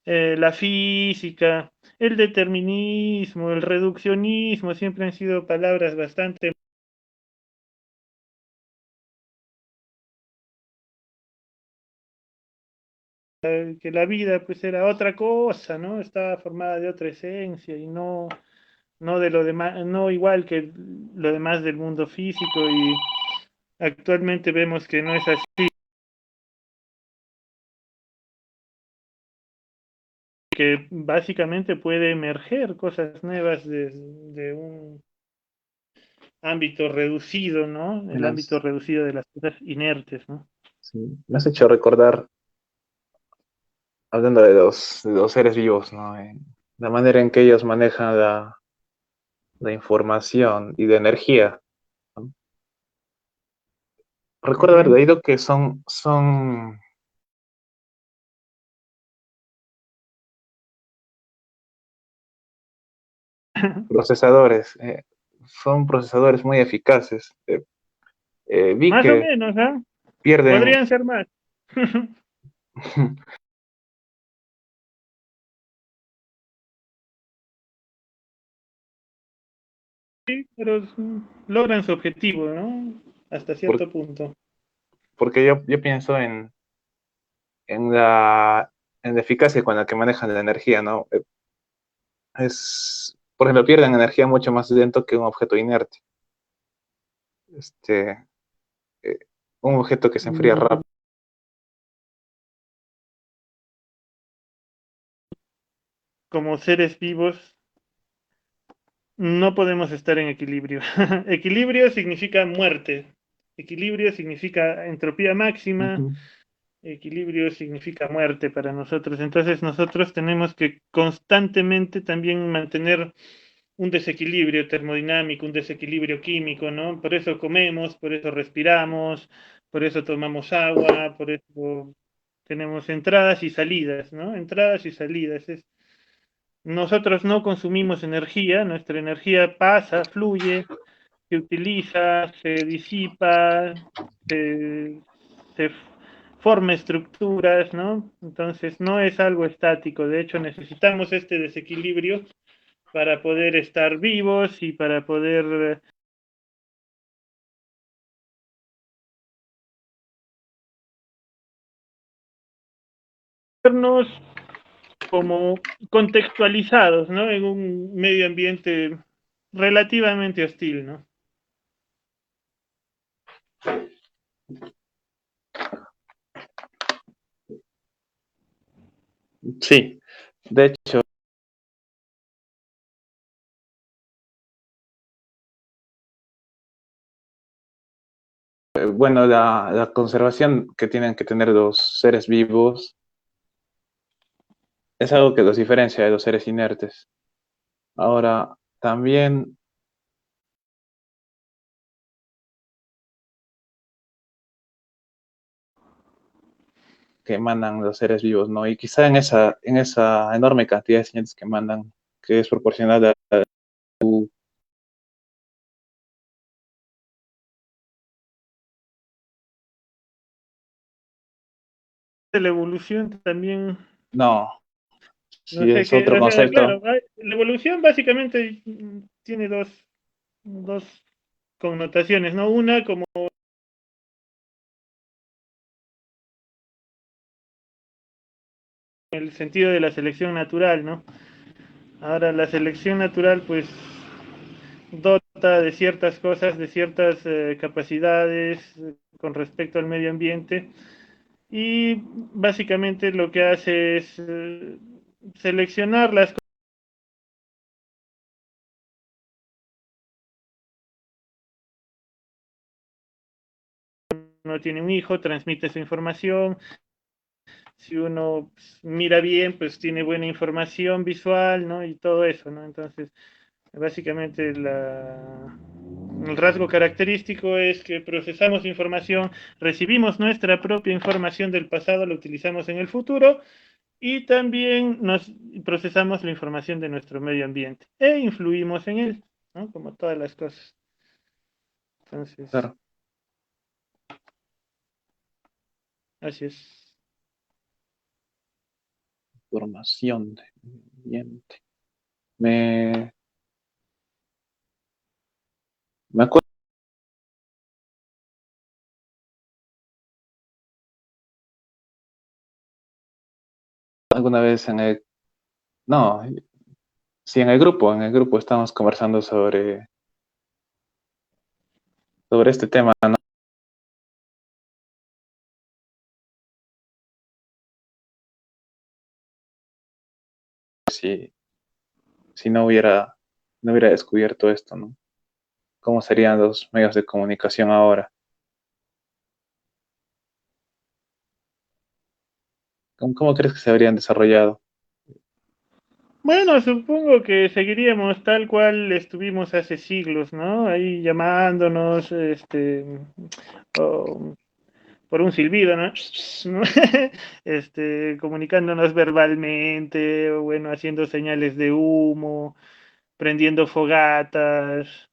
la física, el determinismo, el reduccionismo, siempre han sido palabras bastante que la vida pues era otra cosa, ¿no? Estaba formada de otra esencia y no de lo demás, no igual que lo demás del mundo físico y actualmente vemos que no es así, que básicamente puede emerger cosas nuevas de un ámbito reducido, ¿no? El ámbito reducido de las cosas inertes, ¿no? Sí, me has hecho recordar, hablando de los seres vivos, ¿no? La manera en que ellos manejan la información y de energía, ¿no? Uh Recuerdo haber -huh. leído que son procesadores. son procesadores muy eficaces. Vi Más o que menos, ¿ah? pierden, Podrían ser más. Sí, pero logran su objetivo, ¿no? Hasta por- cierto punto. porque yo pienso en la eficacia con la que manejan la energía, ¿no? Por ejemplo, pierden energía mucho más lento que un objeto inerte. Este, eh, un objeto que se enfría Mm, rápido. Como seres vivos, no podemos estar en equilibrio. Equilibrio significa muerte. Equilibrio significa entropía máxima. Ujú. Equilibrio significa muerte para nosotros. Entonces nosotros tenemos que constantemente también mantener un desequilibrio termodinámico, un desequilibrio químico, ¿no? Por eso comemos, por eso respiramos, por eso tomamos agua, por eso tenemos entradas y salidas, ¿no? Entradas y salidas. Nosotros no consumimos energía, nuestra energía pasa, fluye, se utiliza, se disipa, se, se forma estructuras, ¿no? Entonces no es algo estático, de hecho necesitamos este desequilibrio para poder estar vivos y para poder vernos como contextualizados, ¿no? En un medio ambiente relativamente hostil, ¿no? Sí, de hecho, bueno, la conservación que tienen que tener los seres vivos es algo que los diferencia de los seres inertes. Ahora, también que emanan los seres vivos, ¿no? Y quizá en esa enorme cantidad de señales que mandan, que es proporcional a su... La evolución también, No, no si sé es qué, otro o sea, concepto. claro, la evolución básicamente tiene dos connotaciones, ¿no? Una como el sentido de la selección natural, ¿no? Ahora la selección natural pues dota de ciertas cosas, de ciertas capacidades con respecto al medio ambiente y básicamente lo que hace es seleccionar las cosas. Uno tiene un hijo, transmite su información, si uno mira bien, pues tiene buena información visual, ¿no? Y todo eso, ¿no? Entonces, básicamente el rasgo característico es que procesamos información, recibimos nuestra propia información del pasado, la utilizamos en el futuro y también nos procesamos la información de nuestro medio ambiente e influimos en él, ¿no? Como todas las cosas. Entonces, Claro, así es. formación de ambiente. Me, me acuerdo alguna vez no, sí, en el grupo estamos conversando sobre este tema, ¿no? Si, si no hubiera descubierto esto, ¿no? ¿Cómo serían los medios de comunicación ahora? ¿Cómo crees que se habrían desarrollado? Bueno, supongo que seguiríamos tal cual estuvimos hace siglos, ¿no? Ahí llamándonos, o por un silbido, ¿no? ¿No? Comunicándonos verbalmente, o bueno, haciendo señales de humo, prendiendo fogatas,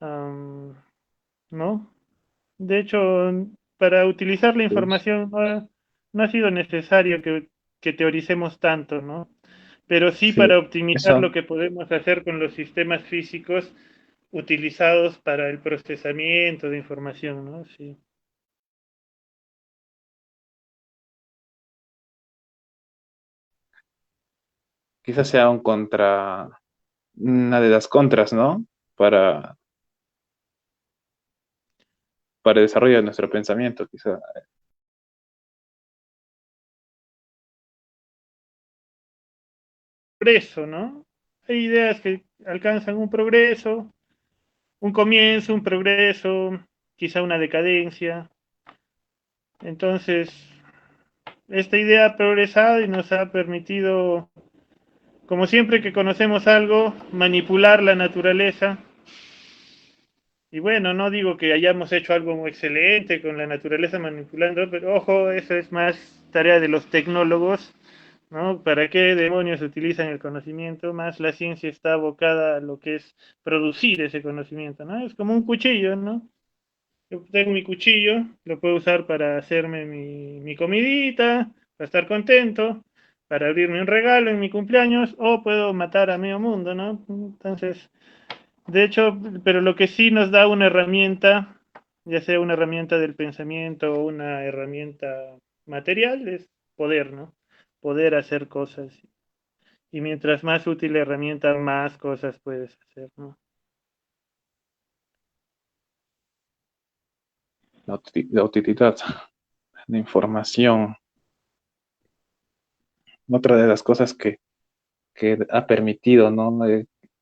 ¿no? De hecho, para utilizar la Pues, información no ha sido necesario que teoricemos tanto, ¿no? Pero sí sí, para optimizar eso lo que podemos hacer con los sistemas físicos utilizados para el procesamiento de información, ¿no? Sí. quizás sea un contra, una de las contras, ¿no? Para el desarrollo de nuestro pensamiento, quizás. Progreso, ¿no? Hay ideas que alcanzan un progreso, un comienzo, un progreso, quizá una decadencia. Entonces, esta idea ha progresado y nos ha permitido, como siempre que conocemos algo, manipular la naturaleza. Y bueno, no digo que hayamos hecho algo muy excelente con la naturaleza manipulando, pero ojo, eso es más tarea de los tecnólogos, ¿no? ¿Para qué demonios utilizan el conocimiento? Más la ciencia está abocada a lo que es producir ese conocimiento, ¿no? Es como un cuchillo, ¿no? Yo tengo mi cuchillo, lo puedo usar para hacerme mi comidita, para estar contento, para abrirme un regalo en mi cumpleaños, o puedo matar a medio mundo, ¿no? Entonces, de hecho, pero lo que sí nos da una herramienta, ya sea una herramienta del pensamiento o una herramienta material, es poder, ¿no? Poder hacer cosas. Y mientras más útil la herramienta, más cosas puedes hacer, ¿no? La utilidad de información. Otra de las cosas que ha permitido, ¿no?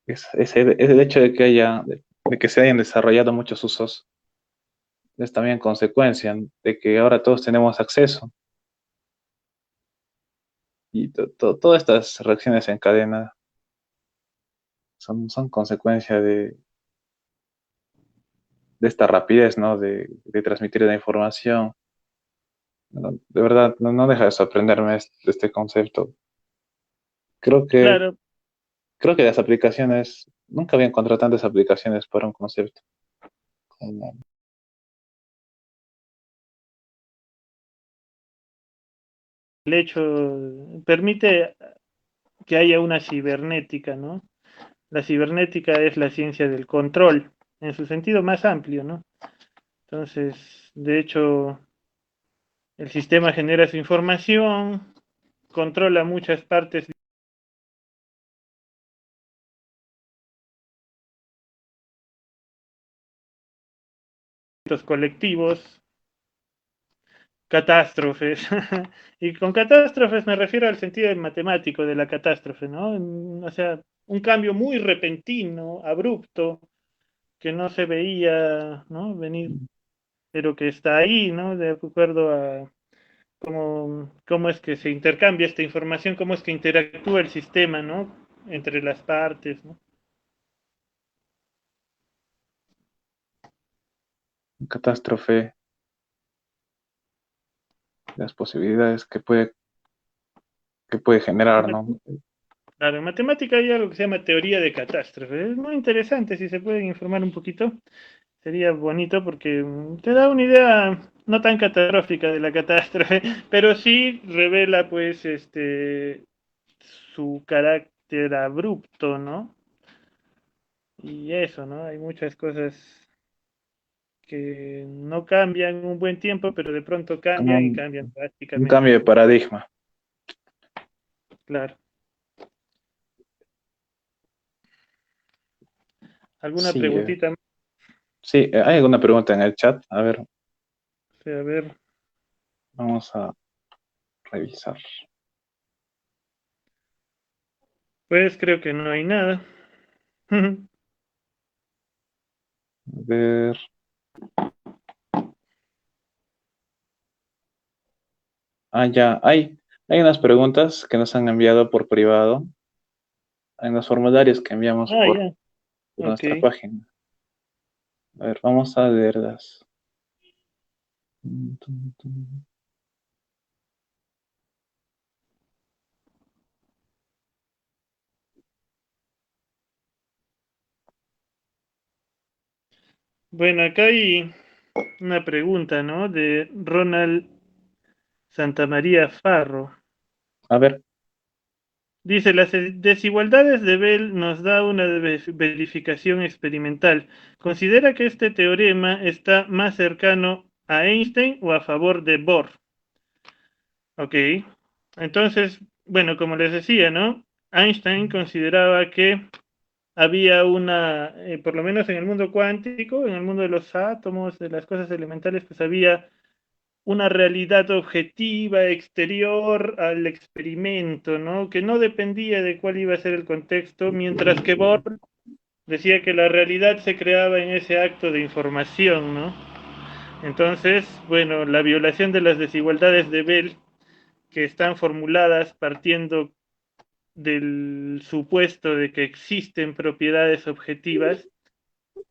Es el hecho de que de que se hayan desarrollado muchos usos, es también consecuencia de que ahora todos tenemos acceso y todas estas reacciones en cadena son consecuencia de esta rapidez, ¿no? De transmitir la información. ¿No? De verdad, no deja de sorprenderme este concepto. Creo que, Claro, creo que las aplicaciones, nunca había encontrado tantas aplicaciones para un concepto. Como- el hecho permite que haya una cibernética, ¿no? La cibernética es la ciencia del control, en su sentido más amplio, ¿no? Entonces, de hecho, el sistema genera su información, controla muchas partes de los colectivos, catástrofes. Y con catástrofes me refiero al sentido matemático de la catástrofe, ¿no? O sea, un cambio muy repentino, abrupto, que no se veía, ¿no? Venir, pero que está ahí, ¿no? De acuerdo a cómo es que se intercambia esta información, cómo es que interactúa el sistema, ¿no? Entre las partes, ¿no? Catástrofe, las posibilidades que puede generar, ¿no? Claro, en matemática hay algo que se llama teoría de catástrofe. Es muy interesante, si se pueden informar un poquito, sería bonito porque te da una idea no tan catastrófica de la catástrofe, pero sí revela pues su carácter abrupto, ¿no? Y eso, ¿no? Hay muchas cosas que no cambian un buen tiempo, pero de pronto Como cambian y cambian un drásticamente, cambio de ¿no? paradigma. Claro. ¿Alguna Sí, preguntita más? sí, hay alguna pregunta en el chat. A ver, A ver, vamos a revisar. pues creo que no hay nada. A ver, ya, hay unas preguntas que nos han enviado por privado en los formularios que enviamos Ah, ya, por ok. nuestra página. A ver, vamos a leerlas. Bueno, acá hay una pregunta, ¿no? De Ronald Santamaría Farro. A ver, Dice, las desigualdades de Bell nos da una verificación experimental. ¿Considera que este teorema está más cercano a Einstein o a favor de Bohr? Ok, entonces, bueno, como les decía, ¿no? Einstein consideraba que había una, por lo menos en el mundo cuántico, en el mundo de los átomos, de las cosas elementales, pues había una realidad objetiva exterior al experimento, ¿no? Que no dependía de cuál iba a ser el contexto, mientras que Bohr decía que la realidad se creaba en ese acto de información, ¿no? Entonces, bueno, la violación de las desigualdades de Bell, que están formuladas partiendo del supuesto de que existen propiedades objetivas,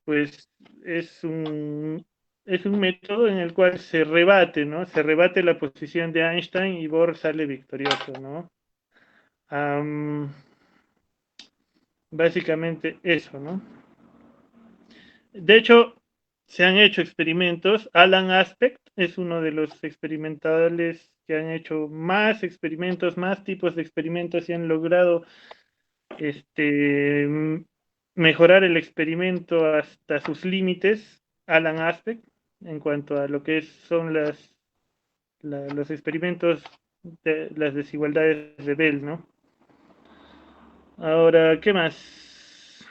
pues es es un método en el cual se rebate, ¿no? Se rebate la posición de Einstein y Bohr sale victorioso, ¿no? Um, Básicamente eso, ¿no? De hecho, se han hecho experimentos. Alan Aspect es uno de los experimentales que han hecho más experimentos, más tipos de experimentos y han logrado este, mejorar el experimento hasta sus límites. Alan Aspect, en cuanto a lo que son los experimentos de las desigualdades de Bell, ¿no? Ahora, ¿qué más?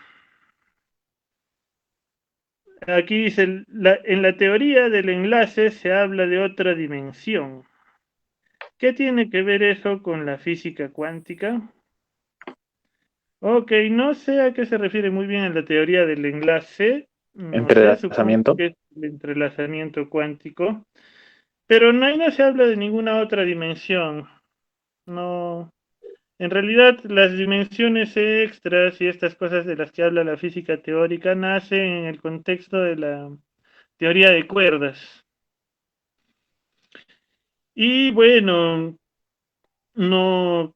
Aquí dice, en la teoría del enlace se habla de otra dimensión. ¿Qué tiene que ver eso con la física cuántica? Ok, no sé a qué se refiere muy bien en la teoría del enlace. No sé, supongo entrelazamiento. que es el entrelazamiento cuántico. Pero no se habla de ninguna otra dimensión. No. En realidad, las dimensiones extras y estas cosas de las que habla la física teórica nacen en el contexto de la teoría de cuerdas. Y bueno, no,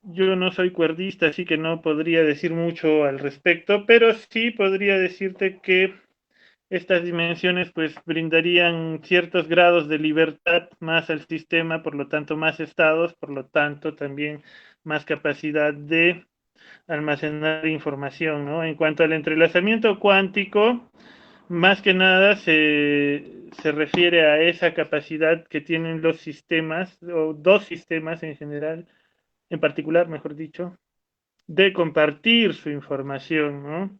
yo no soy cuerdista, así que no podría decir mucho al respecto, pero sí podría decirte que estas dimensiones pues brindarían ciertos grados de libertad más al sistema, por lo tanto más estados, por lo tanto también más capacidad de almacenar información, ¿no? En cuanto al entrelazamiento cuántico, más que nada se refiere a esa capacidad que tienen los sistemas, o dos sistemas en general, en particular, mejor dicho, de compartir su información, ¿no?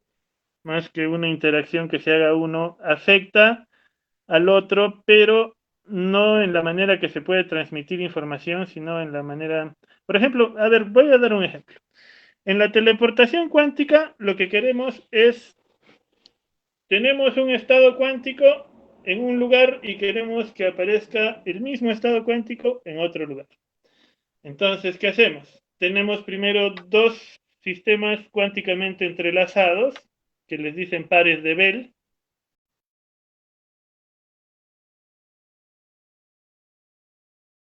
Más que una interacción que se haga uno, afecta al otro, pero no en la manera que se puede transmitir información, sino en la manera... Por ejemplo, a ver, voy a dar un ejemplo. En la teleportación cuántica, lo que queremos es, tenemos un estado cuántico en un lugar y queremos que aparezca el mismo estado cuántico en otro lugar. Entonces, ¿qué hacemos? Tenemos primero dos sistemas cuánticamente entrelazados, que les dicen pares de Bell,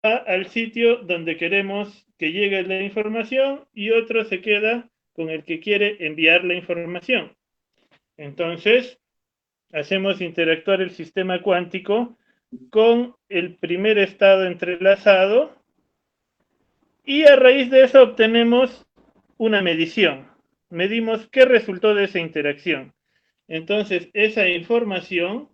al sitio donde queremos que llegue la información y otro se queda con el que quiere enviar la información. Entonces, hacemos interactuar el sistema cuántico con el primer estado entrelazado y a raíz de eso obtenemos una medición. Medimos qué resultó de esa interacción. Entonces, esa información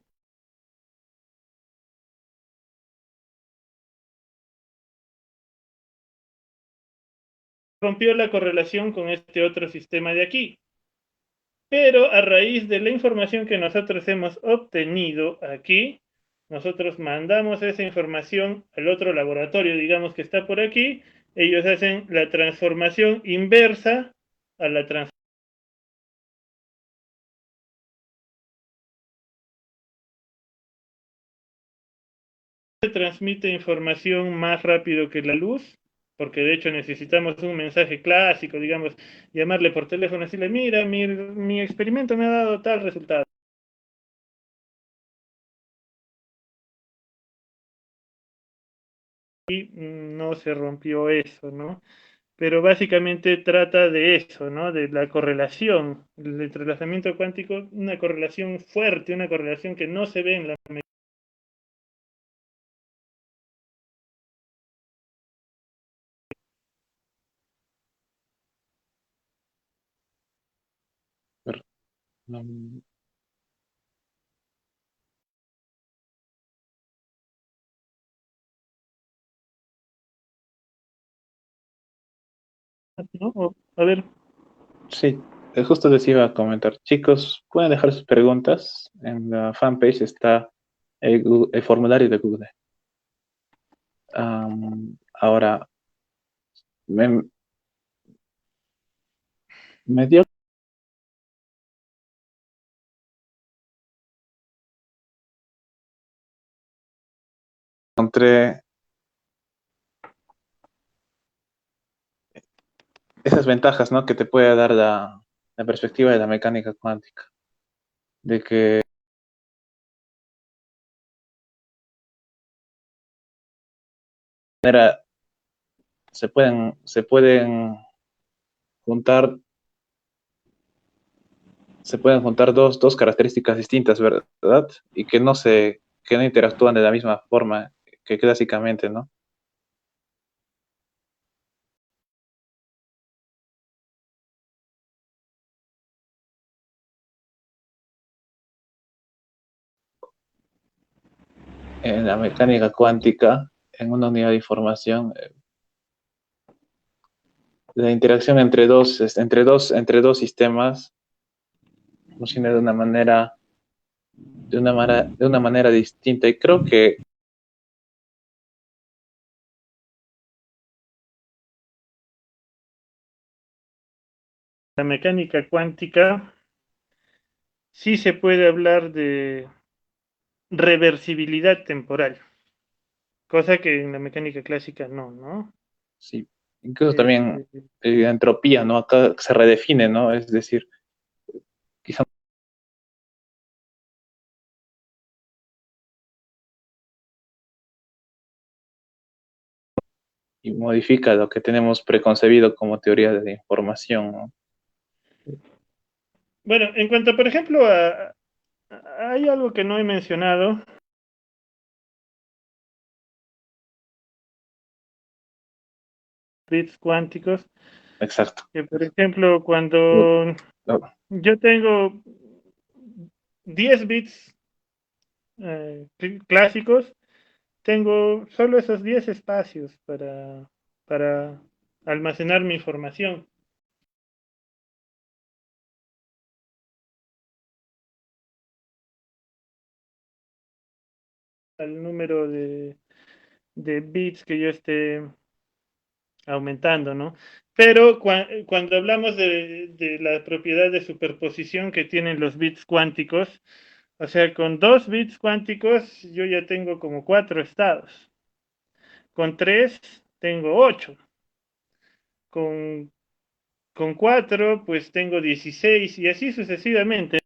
rompió la correlación con este otro sistema de aquí. Pero a raíz de la información que nosotros hemos obtenido aquí, nosotros mandamos esa información al otro laboratorio, digamos que está por aquí, ellos hacen la transformación inversa a la transformación. Se transmite información más rápido que la luz, porque de hecho necesitamos un mensaje clásico, digamos, llamarle por teléfono y decirle, mira, mi experimento me ha dado tal resultado. Y no se rompió eso, ¿no? pero básicamente trata de eso, ¿no? De la correlación, el entrelazamiento cuántico, una correlación fuerte, una correlación que no se ve en la No, ¿no? A ver, sí, justo les iba a comentar. Chicos, pueden dejar sus preguntas. En la fanpage está el formulario de Google. Ahora, me, me dio encontré esas ventajas, ¿no? Que te puede dar la perspectiva de la mecánica cuántica. De que era, se pueden juntar, se pueden juntar dos características distintas, ¿verdad? Y que no interactúan de la misma forma que clásicamente, ¿no? En la mecánica cuántica, en una unidad de información, la interacción entre dos sistemas funciona de una manera distinta. Y creo que la mecánica cuántica sí se puede hablar de reversibilidad temporal, cosa que en la mecánica clásica no, ¿no? sí, incluso también Este, entropía, ¿no? Acá se redefine, ¿no? Es decir, quizá y modifica lo que tenemos preconcebido como teoría de la información, ¿no? bueno, en cuanto, por ejemplo, hay algo que no he mencionado, bits cuánticos, Exacto. que por ejemplo, Lo- cuando lo- yo tengo 10 bits clásicos, tengo solo esos 10 espacios para almacenar mi información. Al número de bits que yo esté aumentando, ¿no? Pero cuando hablamos de la propiedad de superposición que tienen los bits cuánticos, o sea, con 2 bits cuánticos yo ya tengo como 4 estados. Con 3 tengo 8. Con, con 4 pues tengo 16 y así sucesivamente.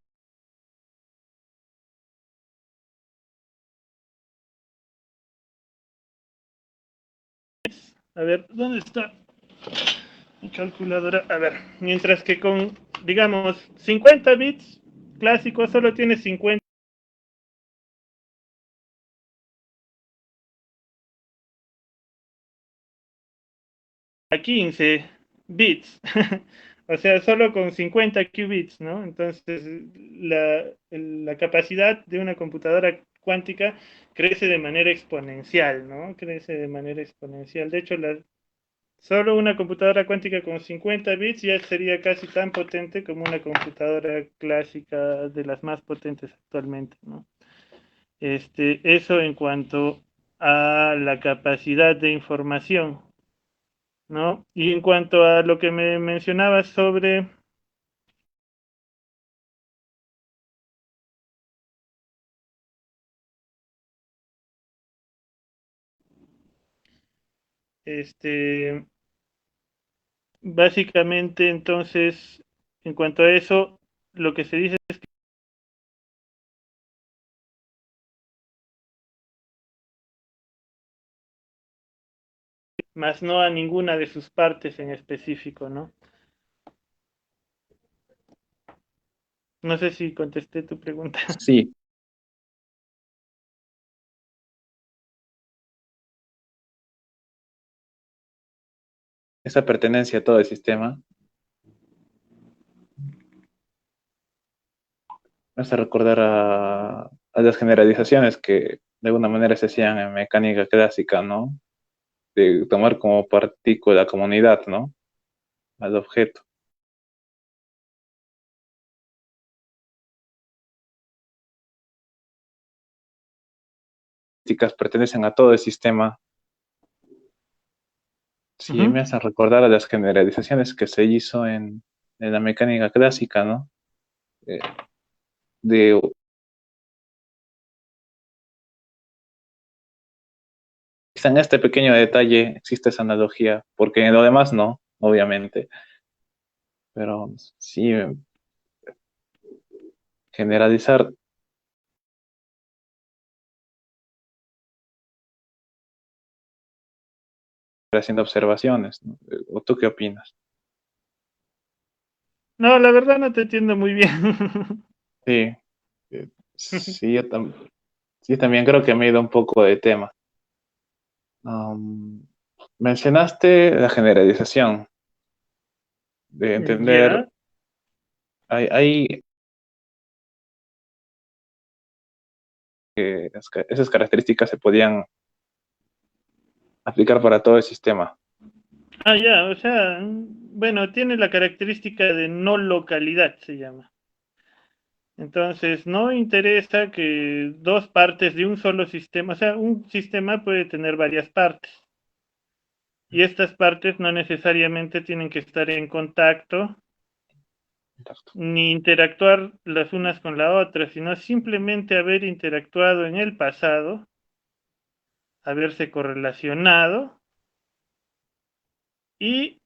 A ver, ¿dónde está mi calculadora? A ver, mientras que con, digamos, 50 bits clásicos solo tiene 50 a 15 bits. O sea, solo con 50 qubits, ¿no? Entonces, la capacidad de una computadora cuántica crece de manera exponencial, ¿no? Crece de manera exponencial. De hecho, solo una computadora cuántica con 50 bits ya sería casi tan potente como una computadora clásica de las más potentes actualmente, ¿no? Eso en cuanto a la capacidad de información, ¿no? Y en cuanto a lo que me mencionabas sobre este, básicamente entonces, en cuanto a eso, lo que se dice es que más no a ninguna de sus partes en específico, ¿no? No sé si contesté tu pregunta. Sí, esa pertenencia a todo el sistema me hace recordar a las generalizaciones que de alguna manera se hacían en mecánica clásica, ¿no? De tomar como partícula como unidad, ¿no? Al objeto. Pertenecen a todo el sistema. Sí, Ujú. me hacen recordar a las generalizaciones que se hizo en la mecánica clásica, ¿no? Eh, de quizá en este pequeño detalle existe esa analogía, porque en lo demás no, obviamente, pero sí, generalizar haciendo observaciones, ¿no? ¿O tú qué opinas? No, la verdad no te entiendo muy bien. Sí, sí, sí, también creo que me he ido un poco de tema. Um, mencionaste la generalización, de entender, Ya. hay esas características se podían aplicar para todo el sistema. Ah, ya, o sea, bueno, tiene la característica de no localidad, se llama. Entonces, no interesa que dos partes de un solo sistema, o sea, un sistema puede tener varias partes. Y estas partes no necesariamente tienen que estar en contacto ni interactuar las unas con la otra, sino simplemente haber interactuado en el pasado, haberse correlacionado y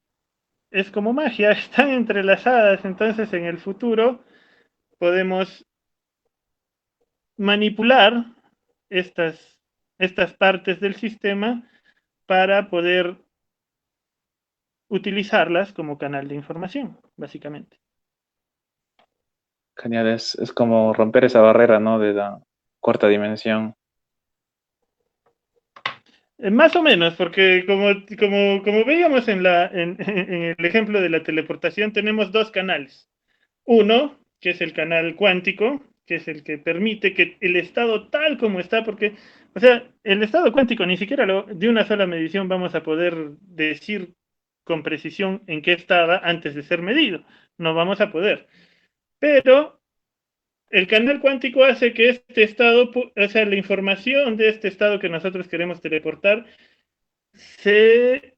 es como magia, están entrelazadas, entonces en el futuro podemos manipular estas, estas partes del sistema para poder utilizarlas como canal de información, básicamente. Genial, es como romper esa barrera, ¿no? De la cuarta dimensión. Más o menos, porque como veíamos en el ejemplo de la teleportación, tenemos dos canales. Uno, que es el canal cuántico, que es el que permite que el estado tal como está, porque, o sea, el estado cuántico ni siquiera de una sola medición vamos a poder decir con precisión en qué estaba antes de ser medido. No vamos a poder. Pero el canal cuántico hace que este estado, o sea, la información de este estado que nosotros queremos teleportar, se,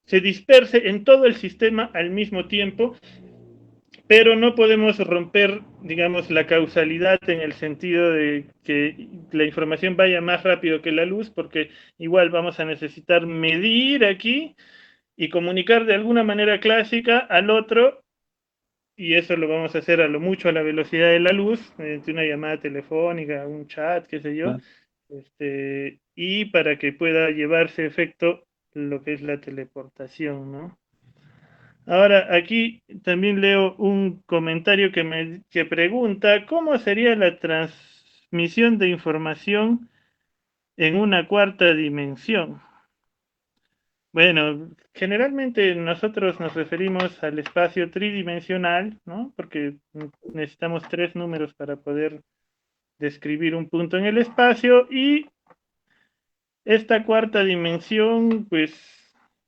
se disperse en todo el sistema al mismo tiempo, pero no podemos romper, digamos, la causalidad en el sentido de que la información vaya más rápido que la luz, porque igual vamos a necesitar medir aquí y comunicar de alguna manera clásica al otro, y eso lo vamos a hacer a lo mucho a la velocidad de la luz, mediante una llamada telefónica, un chat, qué sé yo, ¿No? y para que pueda llevarse efecto lo que es la teleportación, ¿no? Ahora, aquí también leo un comentario que pregunta, ¿cómo sería la transmisión de información en una cuarta dimensión? Bueno, generalmente nosotros nos referimos al espacio tridimensional, ¿no? Porque necesitamos tres números para poder describir un punto en el espacio y esta cuarta dimensión, pues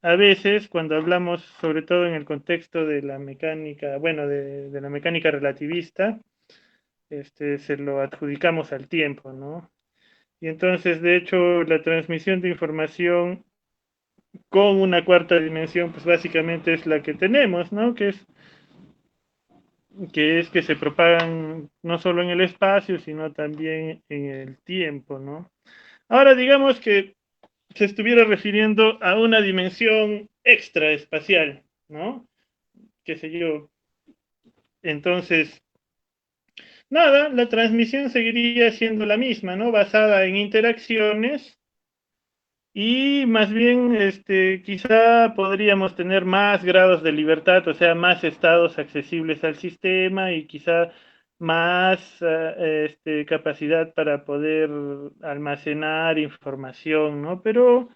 a veces cuando hablamos, sobre todo en el contexto de la mecánica, bueno, de la mecánica relativista, se lo adjudicamos al tiempo, ¿no? Y entonces, de hecho, la transmisión de información con una cuarta dimensión, pues básicamente es la que tenemos, ¿no? Que es que se propagan no solo en el espacio, sino también en el tiempo, ¿no? Ahora digamos que se estuviera refiriendo a una dimensión extraespacial, ¿no? Qué sé yo. Entonces, nada, la transmisión seguiría siendo la misma, ¿no? Basada en interacciones y más bien quizá podríamos tener más grados de libertad, o sea, más estados accesibles al sistema y quizá más capacidad para poder almacenar información, ¿no? Pero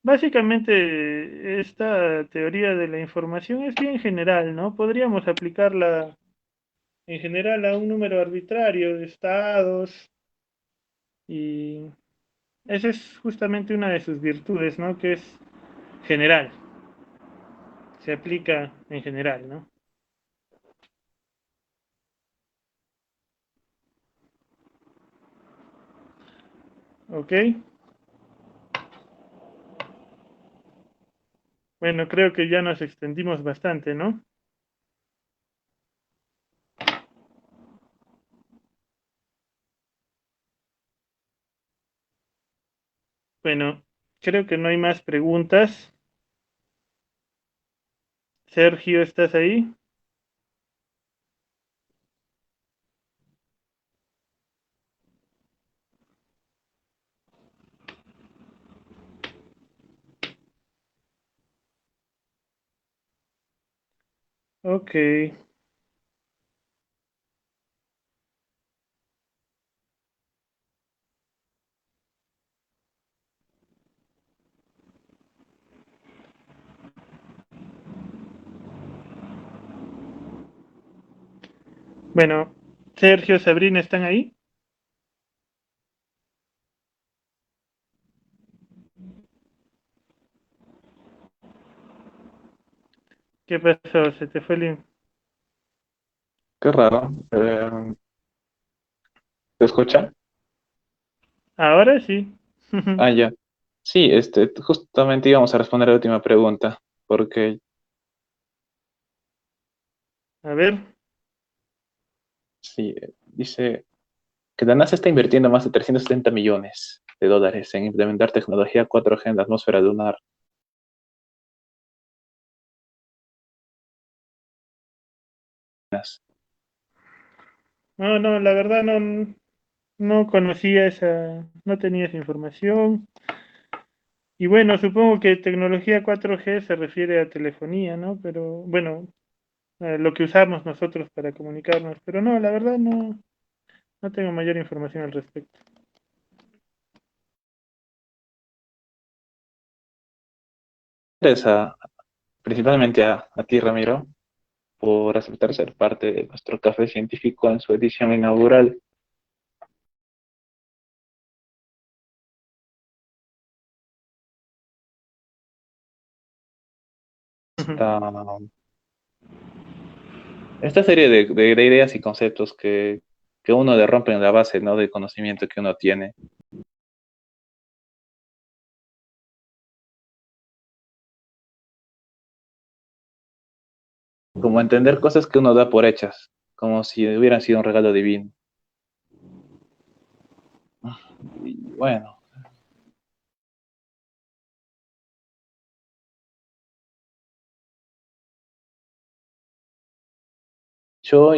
básicamente esta teoría de la información es bien general, ¿no? Podríamos aplicarla en general a un número arbitrario de estados y esa es justamente una de sus virtudes, ¿no? Que es general, se aplica en general, ¿no? ¿Ok? Bueno, creo que ya nos extendimos bastante, ¿no? Bueno, creo que no hay más preguntas. Sergio, ¿estás ahí? Ok. Bueno, Sergio, Sabrina, ¿están ahí? ¿Qué pasó? ¿Se te fue el... Qué raro. ¿Te escucha? Ahora sí. Ah, ya. Sí, justamente íbamos a responder a la última pregunta, porque A ver. sí, dice que la NASA está invirtiendo más de 370 millones de dólares en implementar tecnología 4G en la atmósfera lunar. No, no, la verdad no, no conocía esa, no tenía esa información. Y bueno, supongo que tecnología 4G se refiere a telefonía, ¿no? Pero bueno, lo que usamos nosotros para comunicarnos. Pero no, la verdad no, no tengo mayor información al respecto. Gracias principalmente a ti, Ramiro, por aceptar ser parte de nuestro café científico en su edición inaugural. Esta, esta serie de ideas y conceptos que uno le rompen la base, ¿no? Del conocimiento que uno tiene. Como entender cosas que uno da por hechas, como si hubieran sido un regalo divino. Y bueno, yo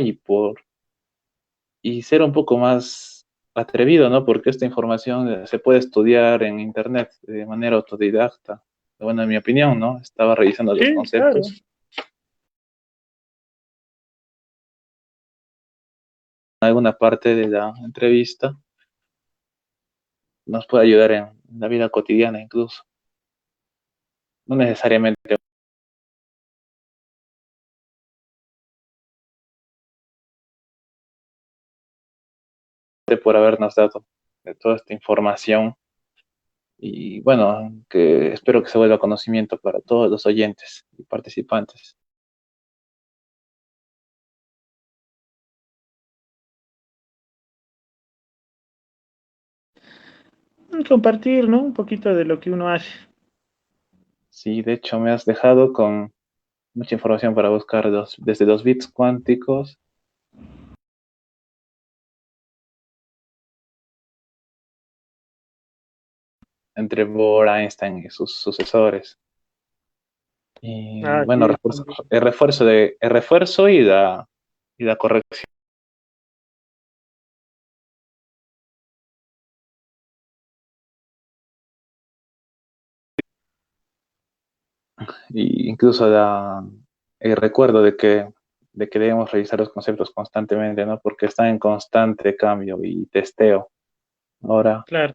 y ser un poco más atrevido, ¿no? Porque esta información se puede estudiar en internet de manera autodidacta. Bueno, en mi opinión, ¿no? Estaba revisando los Sí, claro. conceptos. Alguna parte de la entrevista nos puede ayudar en la vida cotidiana incluso. No necesariamente por habernos dado toda esta información y bueno, que espero que se vuelva conocimiento para todos los oyentes y participantes. Compartir, ¿no? Un poquito de lo que uno hace. Sí, de hecho me has dejado con mucha información para buscar desde los bits cuánticos, entre Bohr, Einstein y sus sucesores. Y Ah, bueno, sí, también. el refuerzo y la corrección. Y incluso da el recuerdo de que debemos revisar los conceptos constantemente, ¿no? Porque están en constante cambio y testeo. Ahora, Claro.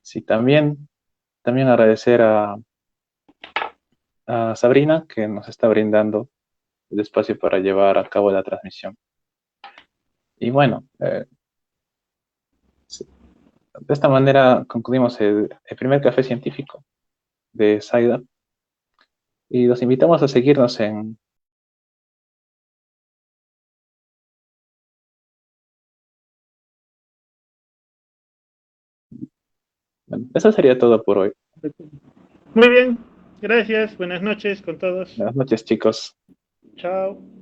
sí, también agradecer a Sabrina que nos está brindando el espacio para llevar a cabo la transmisión. Y bueno, sí, de esta manera concluimos el primer café científico de SciDap y los invitamos a seguirnos en... Bueno, eso sería todo por hoy. Muy bien, gracias, buenas noches con todos. Buenas noches, chicos. Chao.